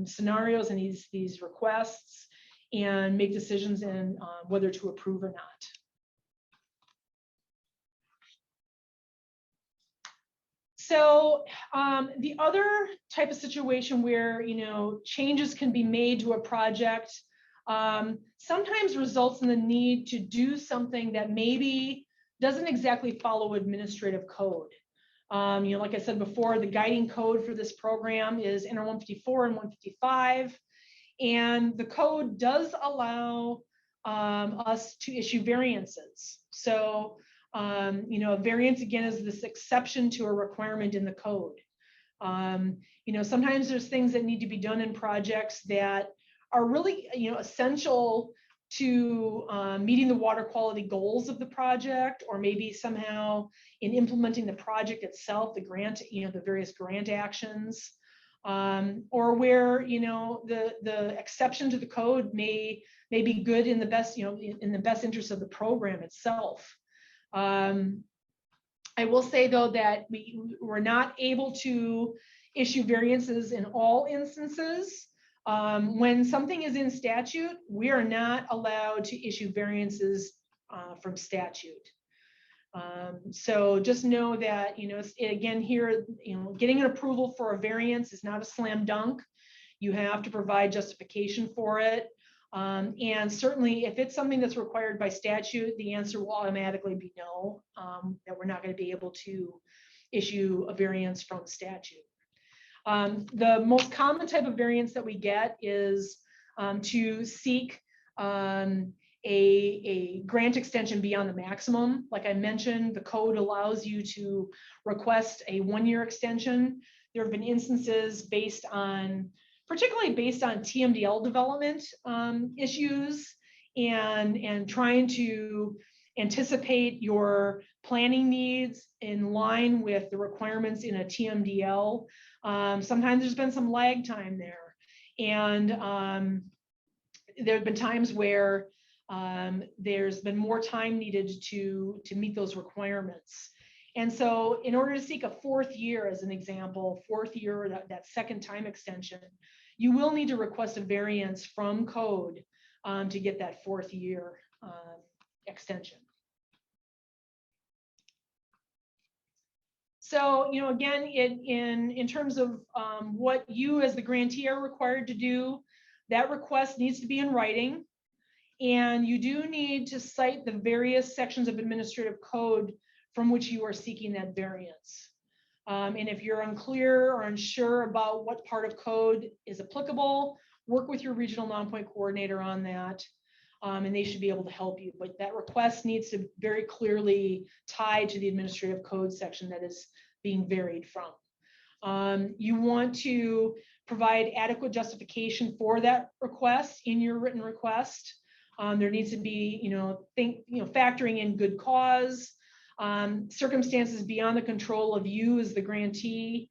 scenarios and these requests and make decisions in whether to approve or not. So the other type of situation where, you know, changes can be made to a project sometimes results in the need to do something that maybe doesn't exactly follow administrative code. You know, like I said before, the guiding code for this program is NR 154 and 155, and the code does allow us to issue variances. So you know, a variance again is this exception to a requirement in the code. You know, sometimes there's things that need to be done in projects that are really, you know, essential to meeting the water quality goals of the project, or maybe somehow in implementing the project itself, the grant, you know, the various grant actions, or where, you know, the exception to the code may be good in the best, you know, in the best interest of the program itself. I will say though that we're not able to issue variances in all instances. When something is in statute, we are not allowed to issue variances from statute. So just know that, you know, again here, you know, getting an approval for a variance is not a slam dunk. You have to provide justification for it. And certainly if it's something that's required by statute, the answer will automatically be no, that we're not going to be able to issue a variance from statute. The most common type of variance that we get is to seek a grant extension beyond the maximum. Like I mentioned, the code allows you to request a 1-year extension. There have been instances particularly based on TMDL development issues and trying to anticipate your planning needs in line with the requirements in a TMDL. Sometimes there's been some lag time there, and there have been times where there's been more time needed to meet those requirements. And so in order to seek a 4th year, as an example, 4th year, that second time extension, you will need to request a variance from code to get that 4th year extension. So, you know, again, in terms of what you as the grantee are required to do, that request needs to be in writing. And you do need to cite the various sections of administrative code from which you are seeking that variance. And if you're unclear or unsure about what part of code is applicable, work with your regional nonpoint coordinator on that. and they should be able to help you. But that request needs to very clearly tie to the administrative code section that is being varied from. You want to provide adequate justification for that request in your written request. There needs to be, factoring in good cause, circumstances beyond the control of you as the grantee,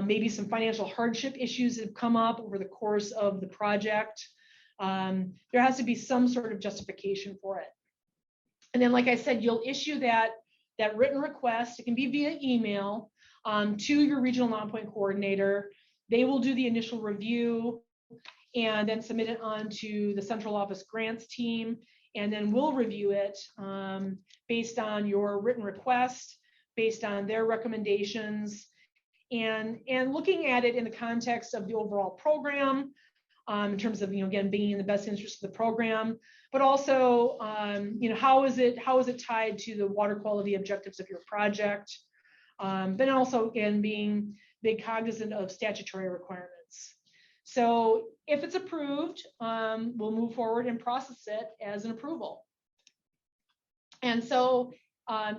maybe some financial hardship issues that have come up over the course of the project. There has to be some sort of justification for it. And then, like I said, you'll issue that written request. It can be via email to your regional non-point coordinator. They will do the initial review and then submit it on to the central office grants team, and then we'll review it based on your written request, based on their recommendations, and looking at it in the context of the overall program, in terms of, again, being in the best interest of the program, but also, how is it tied to the water quality objectives of your project, but also, again, being cognizant of statutory requirements. So if it's approved, we'll move forward and process it as an approval. And so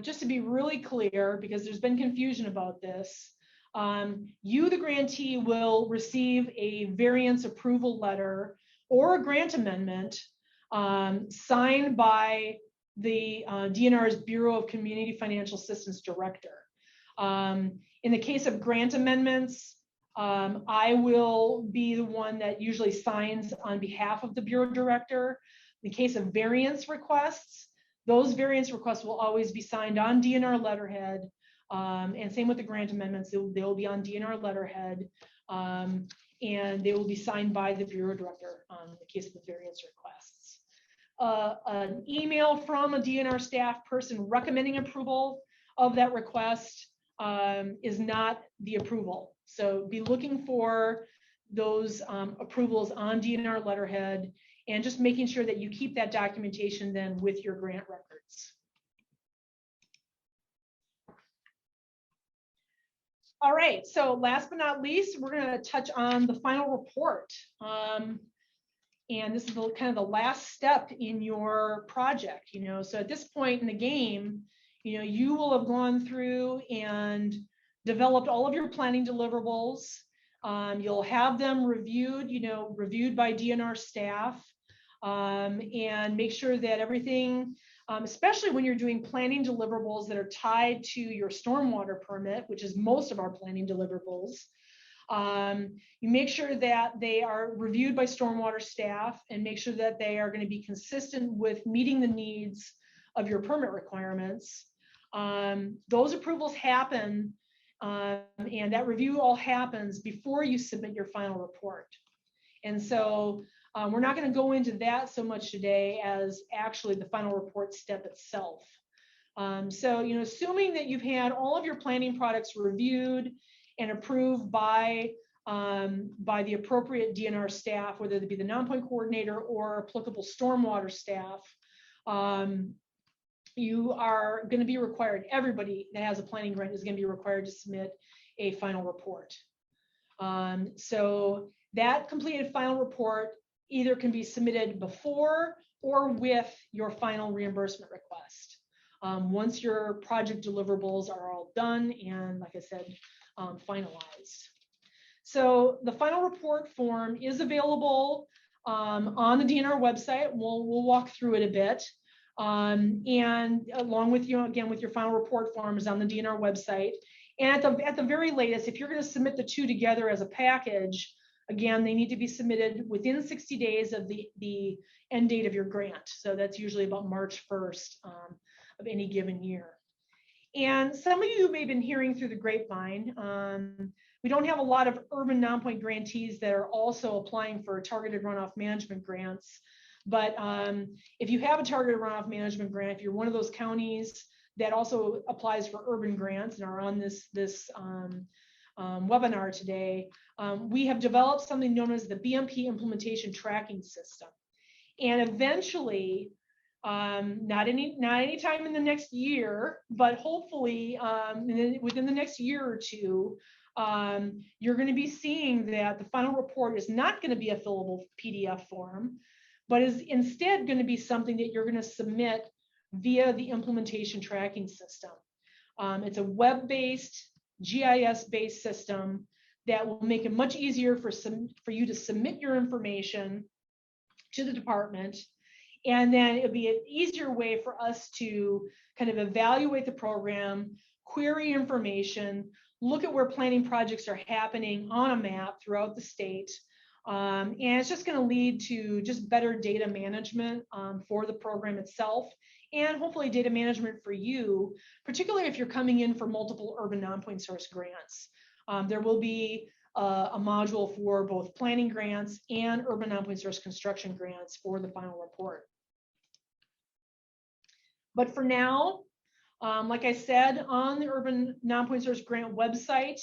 just to be really clear, because there's been confusion about this, you, the grantee, will receive a variance approval letter or a grant amendment signed by the DNR's Bureau of Community Financial Assistance Director. In the case of grant amendments, I will be the one that usually signs on behalf of the Bureau Director. In the case of variance requests, those variance requests will always be signed on DNR letterhead. And same with the grant amendments, they will be on DNR letterhead, and they will be signed by the Bureau Director in the case of the variance requests. An email from a DNR staff person recommending approval of that request is not the approval. So be looking for those approvals on DNR letterhead, and just making sure that you keep that documentation then with your grant records. All right, so last but not least, we're going to touch on the final report. And this is kind of the last step in your project, So at this point in the game, you will have gone through and developed all of your planning deliverables. You'll have them reviewed, reviewed by DNR staff, and make sure that everything, especially when you're doing planning deliverables that are tied to your stormwater permit, which is most of our planning deliverables, you make sure that they are reviewed by stormwater staff, and make sure that they are going to be consistent with meeting the needs of your permit requirements. Those approvals happen, and that review all happens before you submit your final report. And so we're not going to go into that so much today as actually the final report step itself. So, assuming that you've had all of your planning products reviewed and approved by the appropriate DNR staff, whether it be the non-point coordinator or applicable stormwater staff, you are going to be required, everybody that has a planning grant is going to be required to submit a final report. So that completed final report either can be submitted before or with your final reimbursement request. Once your project deliverables are all done and, like I said, finalized. So the final report form is available on the DNR website. We'll walk through it a bit. And along with again, with your final report form is on the DNR website. And at the very latest, if you're going to submit the two together as a package, again, they need to be submitted within 60 days of the end date of your grant. So that's usually about March 1st of any given year. And some of you may have been hearing through the grapevine, we don't have a lot of urban non-point grantees that are also applying for targeted runoff management grants. But if you have a targeted runoff management grant, if you're one of those counties that also applies for urban grants and are on this webinar today, we have developed something known as the BMP implementation tracking system. And eventually, not any time in the next year, but hopefully within the next year or two, you're going to be seeing that the final report is not going to be a fillable PDF form, but is instead going to be something that you're going to submit via the implementation tracking system. It's a web-based, GIS-based system that will make it much easier for you to submit your information to the department. And then it'll be an easier way for us to kind of evaluate the program, query information, look at where planning projects are happening on a map throughout the state. And it's just going to lead to just better data management for the program itself, and hopefully data management for you, particularly if you're coming in for multiple Urban Nonpoint Source grants. There will be a module for both planning grants and Urban Nonpoint Source construction grants for the final report. But for now, like I said, on the Urban Nonpoint Source grant website,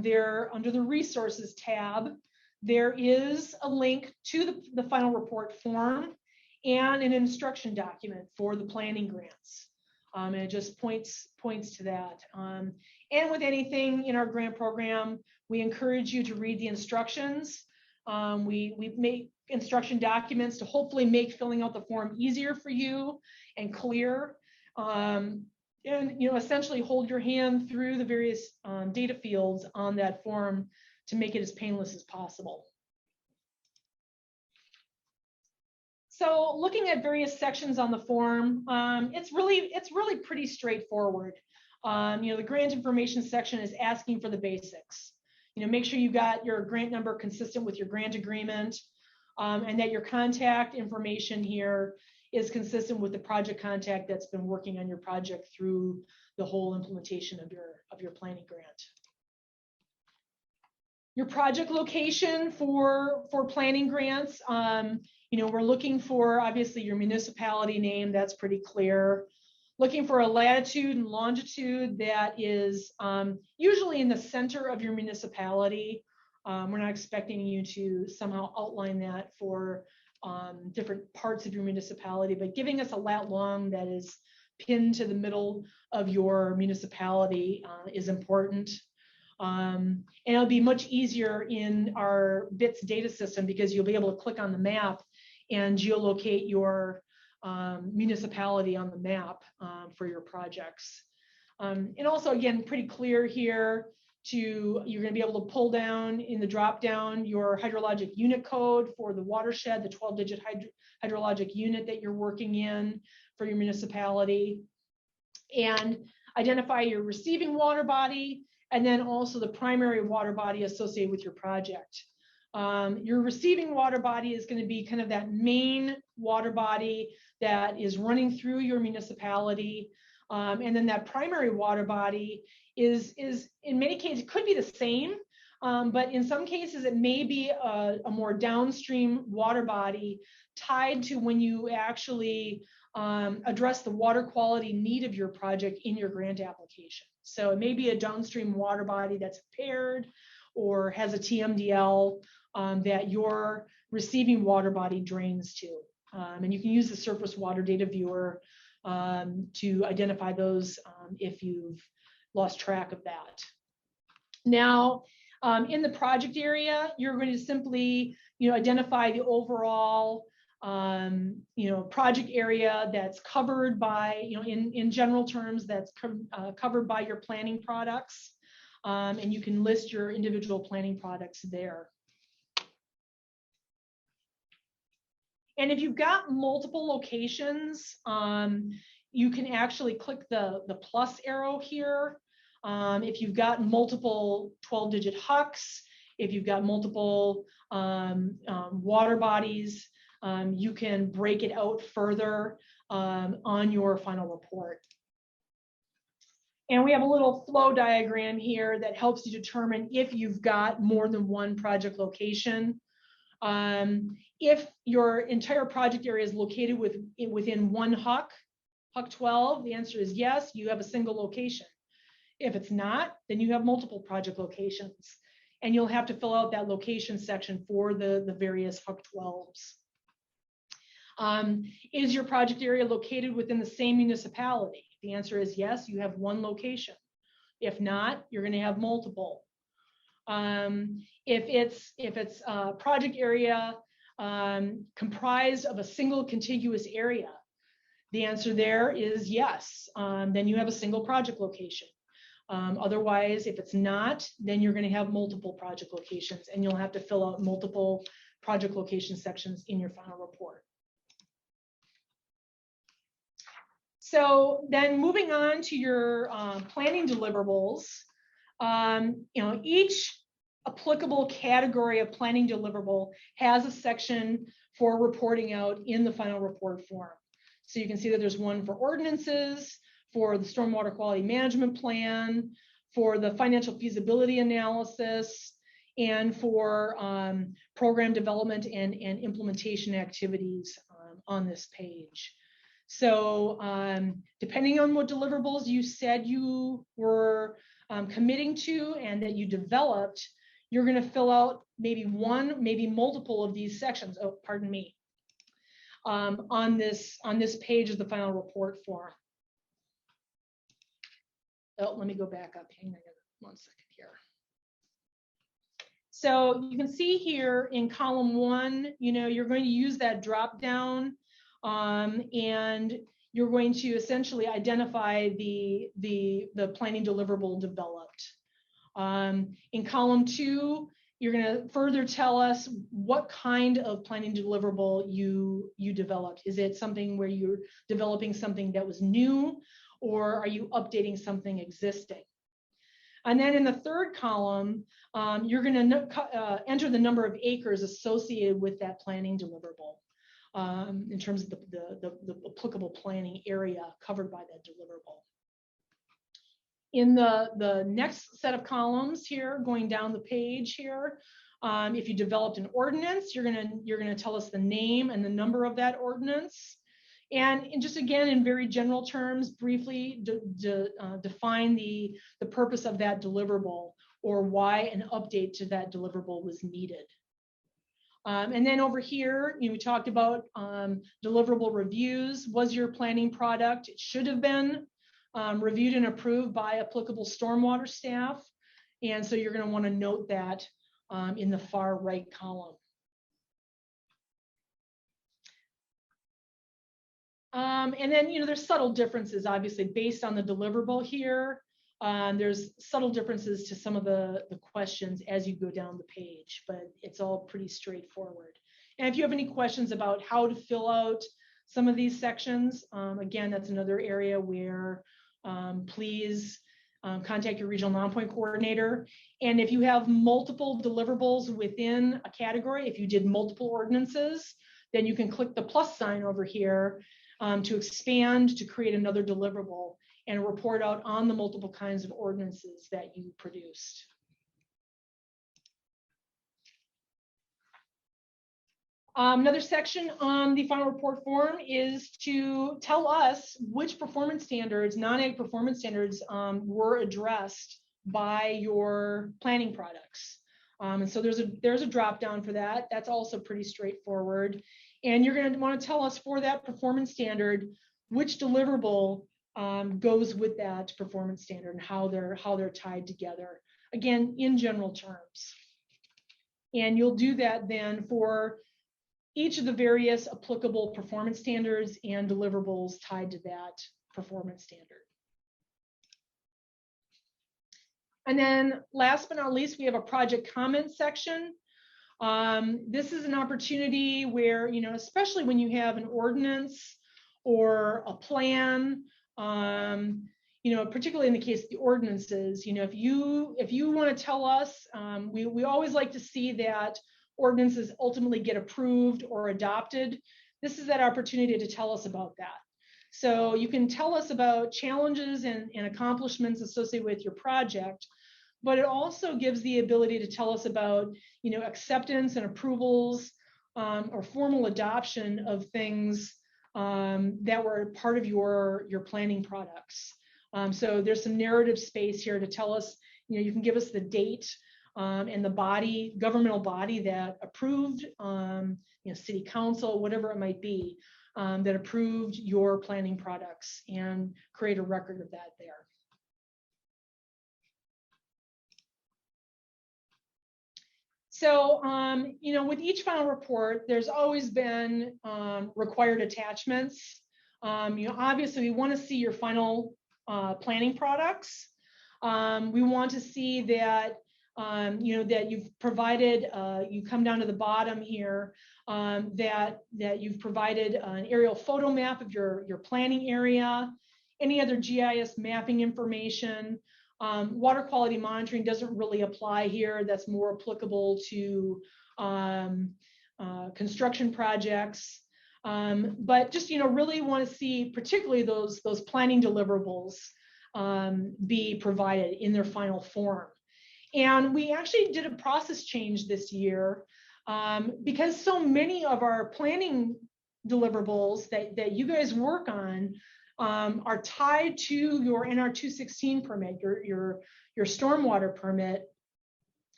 there under the resources tab, there is a link to the final report form and an instruction document for the planning grants. And it just points to that. And with anything in our grant program, we encourage you to read the instructions. We make instruction documents to hopefully make filling out the form easier for you and clear. And essentially hold your hand through the various data fields on that form to make it as painless as possible. So looking at various sections on the form, it's really pretty straightforward. The grant information section is asking for the basics. Make sure you got your grant number consistent with your grant agreement, and that your contact information here is consistent with the project contact that's been working on your project through the whole implementation of your planning grant. Your project location for planning grants, we're looking for obviously your municipality name, that's pretty clear. Looking for a latitude and longitude that is usually in the center of your municipality. We're not expecting you to somehow outline that for different parts of your municipality, but giving us a lat long that is pinned to the middle of your municipality is important. And it'll be much easier in our BITS data system because you'll be able to click on the map and geolocate your municipality on the map for your projects. And also, again, pretty clear here you're going to be able to pull down in the drop down your hydrologic unit code for the watershed, the 12-digit hydrologic unit that you're working in for your municipality, and identify your receiving water body, and then also the primary water body associated with your project. Your receiving water body is going to be kind of that main water body that is running through your municipality. And then that primary water body is in many cases, it could be the same, but in some cases it may be a more downstream water body tied to when you actually address the water quality need of your project in your grant application. So it may be a downstream water body that's impaired or has a TMDL that your receiving water body drains to. And you can use the surface water data viewer to identify those if you've lost track of that. Now, in the project area, you're going to simply identify the overall project area that's covered by, in general terms, that's covered by your planning products. And you can list your individual planning products there. And if you've got multiple locations, you can actually click the plus arrow here. If you've got multiple 12-digit HUCs, if you've got multiple water bodies, you can break it out further on your final report. And we have a little flow diagram here that helps you determine if you've got more than one project location. If your entire project area is located within one HUC, HUC 12, the answer is yes, you have a single location. If it's not, then you have multiple project locations, and you'll have to fill out that location section for the various HUC 12s. Is your project area located within the same municipality? The answer is yes, you have one location. If not, you're going to have multiple. If it's a project area comprised of a single contiguous area? The answer there is yes. Then you have a single project location. Otherwise, if it's not, then you're going to have multiple project locations, and you'll have to fill out multiple project location sections in your final report. So then moving on to your planning deliverables, each applicable category of planning deliverable has a section for reporting out in the final report form. So you can see that there's one for ordinances, for the stormwater quality management plan, for the financial feasibility analysis, and for program development and implementation activities on this page. So depending on what deliverables you said you were committing to and that you developed, you're going to fill out maybe one, maybe multiple of these sections. Oh, pardon me. On this page of the final report form. Oh, let me go back up. Hang on 1 second here. So you can see here in column 1, you're going to use that drop down, and you're going to essentially identify the planning deliverable developed. In column 2, you're going to further tell us what kind of planning deliverable you developed. Is it something where you're developing something that was new, or are you updating something existing? And then in the third column, you're going to enter the number of acres associated with that planning deliverable in terms of the applicable planning area covered by that deliverable. In the next set of columns here, going down the page here, if you developed an ordinance, you're gonna tell us the name and the number of that ordinance, and just again in very general terms, briefly define the purpose of that deliverable or why an update to that deliverable was needed. And then over here, we talked about deliverable reviews. Was your planning product? It should have been reviewed and approved by applicable stormwater staff. And so you're going to want to note that in the far right column. And then, there's subtle differences, obviously, based on the deliverable here. There's subtle differences to some of the questions as you go down the page, but it's all pretty straightforward. And if you have any questions about how to fill out some of these sections, again, that's another area where please contact your regional non-point coordinator. And if you have multiple deliverables within a category, if you did multiple ordinances, then you can click the plus sign over here to expand, to create another deliverable and report out on the multiple kinds of ordinances that you produced. Another section on the final report form is to tell us which performance standards, non-ag performance standards, were addressed by your planning products. And so there's a drop down for that. That's also pretty straightforward. And you're going to want to tell us for that performance standard which deliverable goes with that performance standard and how they're tied together. Again, in general terms. And you'll do that then for each of the various applicable performance standards and deliverables tied to that performance standard. And then last but not least, we have a project comment section. This is an opportunity where, especially when you have an ordinance or a plan, particularly in the case of the ordinances, if you want to tell us, we always like to see that ordinances ultimately get approved or adopted. This is that opportunity to tell us about that. So you can tell us about challenges and accomplishments associated with your project, but it also gives the ability to tell us about, acceptance and approvals or formal adoption of things that were part of your planning products. So there's some narrative space here to tell us, you can give us the date and the governmental body that approved, city council, whatever it might be, that approved your planning products and create a record of that there. So, with each final report, there's always been required attachments. Obviously, we want to see your final planning products. We want to see that, that you've provided, you come down to the bottom here, that you've provided an aerial photo map of your planning area, any other GIS mapping information. Water quality monitoring doesn't really apply here. That's more applicable to construction projects. But just, really want to see particularly those planning deliverables be provided in their final form. And we actually did a process change this year because so many of our planning deliverables that you guys work on are tied to your NR 216 permit, your stormwater permit.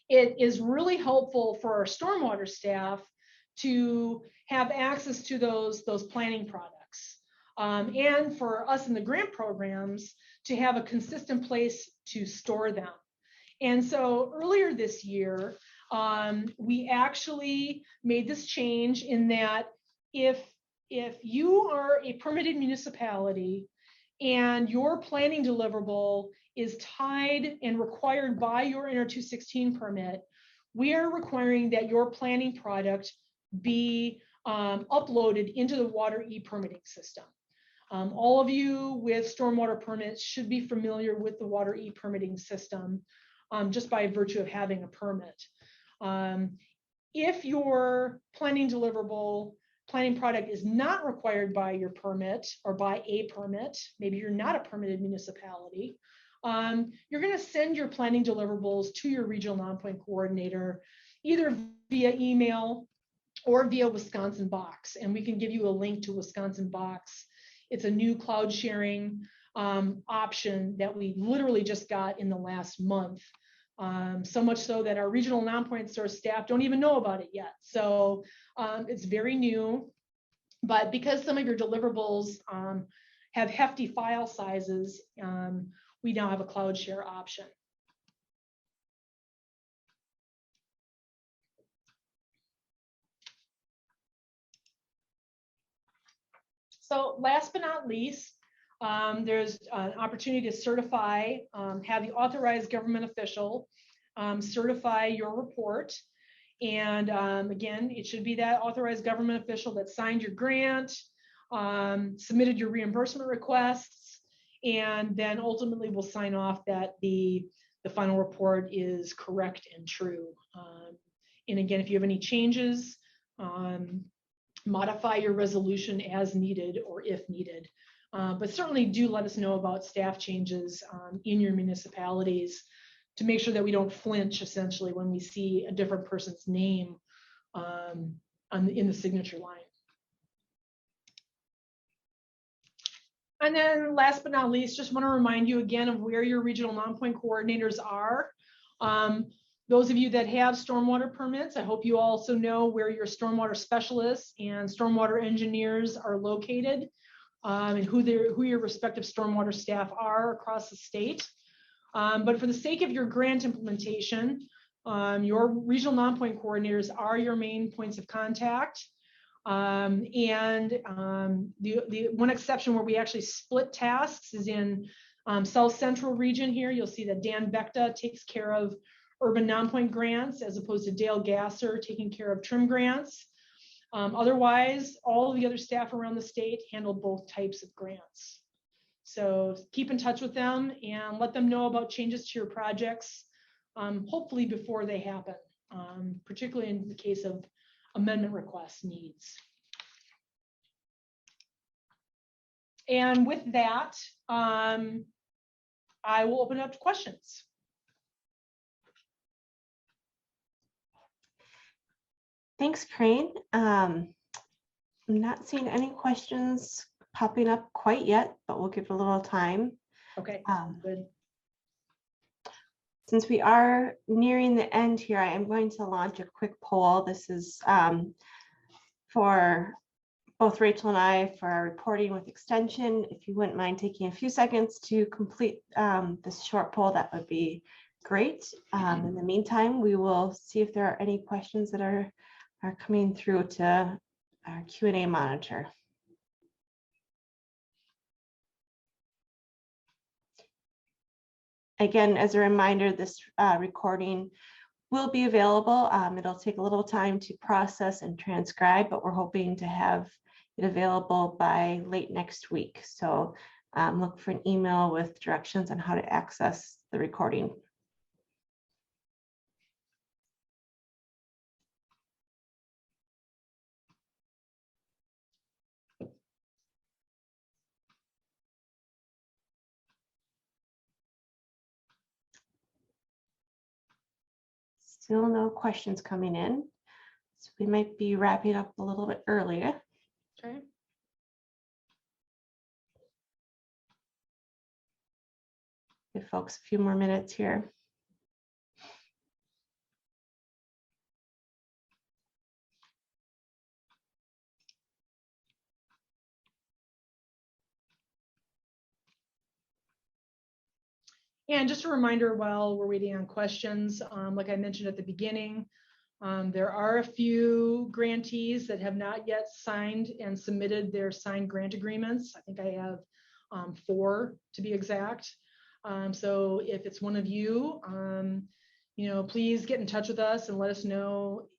It is really helpful for our stormwater staff to have access to those planning products, and for us in the grant programs to have a consistent place to store them. And so earlier this year, we actually made this change in that if you are a permitted municipality and your planning deliverable is tied and required by your NR 216 permit, we are requiring that your planning product be uploaded into the water e-permitting system. All of you with stormwater permits should be familiar with the water e-permitting system just by virtue of having a permit. If your planning product is not required by your permit or by a permit, maybe you're not a permitted municipality, you're going to send your planning deliverables to your regional nonpoint coordinator, either via email or via Wisconsin Box. And we can give you a link to Wisconsin Box. It's a new cloud sharing option that we literally just got in the last month. So much so that our regional nonpoint source staff don't even know about it yet. So it's very new, but because some of your deliverables have hefty file sizes, we now have a cloud share option. So last but not least, there's an opportunity to certify, have the authorized government official certify your report. And again, it should be that authorized government official that signed your grant, submitted your reimbursement requests, and then ultimately will sign off that the final report is correct and true. And again, if you have any changes, modify your resolution as needed or if needed. But certainly do let us know about staff changes in your municipalities to make sure that we don't flinch essentially when we see a different person's name in the signature line. And then last but not least, just want to remind you again of where your regional nonpoint coordinators are. Those of you that have stormwater permits, I hope you also know where your stormwater specialists and stormwater engineers are located, and who your respective stormwater staff are across the state. But for the sake of your grant implementation, your regional nonpoint coordinators are your main points of contact. The one exception where we actually split tasks is in South Central region here. You'll see that Dan Bekta takes care of urban nonpoint grants as opposed to Dale Gasser taking care of trim grants. Otherwise, all of the other staff around the state handle both types of grants. So keep in touch with them and let them know about changes to your projects, hopefully before they happen, particularly in the case of amendment request needs. And with that, I will open it up to questions. Thanks, Corinne. I'm not seeing any questions popping up quite yet, but we'll give it a little time. Okay, good. Since we are nearing the end here, I am going to launch a quick poll. This is for both Rachel and I for our reporting with extension. If you wouldn't mind taking a few seconds to complete this short poll, that would be Great. In the meantime, we will see if there are any questions that are coming through to our Q&A monitor. Again, as a reminder, this recording will be available. It'll take a little time to process and transcribe, but we're hoping to have it available by late next week. So look for an email with directions on how to access the recording. Still no questions coming in, so we might be wrapping up a little bit earlier. Okay. Give folks a few more minutes here. And just a reminder while we're waiting on questions, like I mentioned at the beginning, there are a few grantees that have not yet signed and submitted their signed grant agreements. I think I have 4 to be exact. So if it's one of you, please get in touch with us and let us know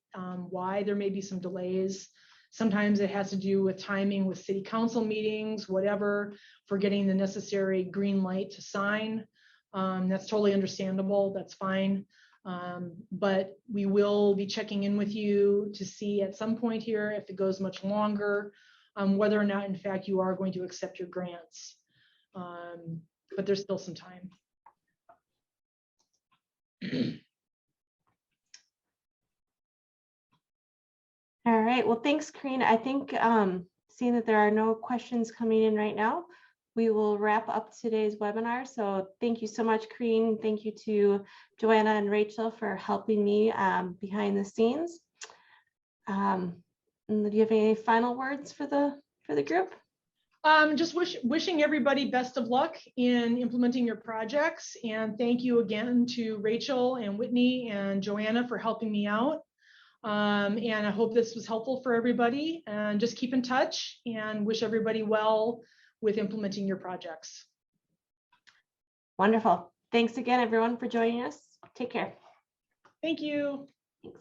why there may be some delays. Sometimes it has to do with timing with city council meetings, whatever, for getting the necessary green light to sign. That's totally understandable. That's fine. But we will be checking in with you to see at some point here, if it goes much longer, whether or not, in fact, you are going to accept your grants. But there's still some time. All right. Well, thanks, Corinne. I think seeing that there are no questions coming in right now, we will wrap up today's webinar. So thank you so much, Corinne. Thank you to Joanna and Rachel for helping me behind the scenes. And do you have any final words for the group? Just wishing everybody best of luck in implementing your projects. And thank you again to Rachel and Whitney and Joanna for helping me out. And I hope this was helpful for everybody. And just keep in touch and wish everybody well with implementing your projects. Wonderful. Thanks again, everyone, for joining us. Take care. Thank you. Thanks.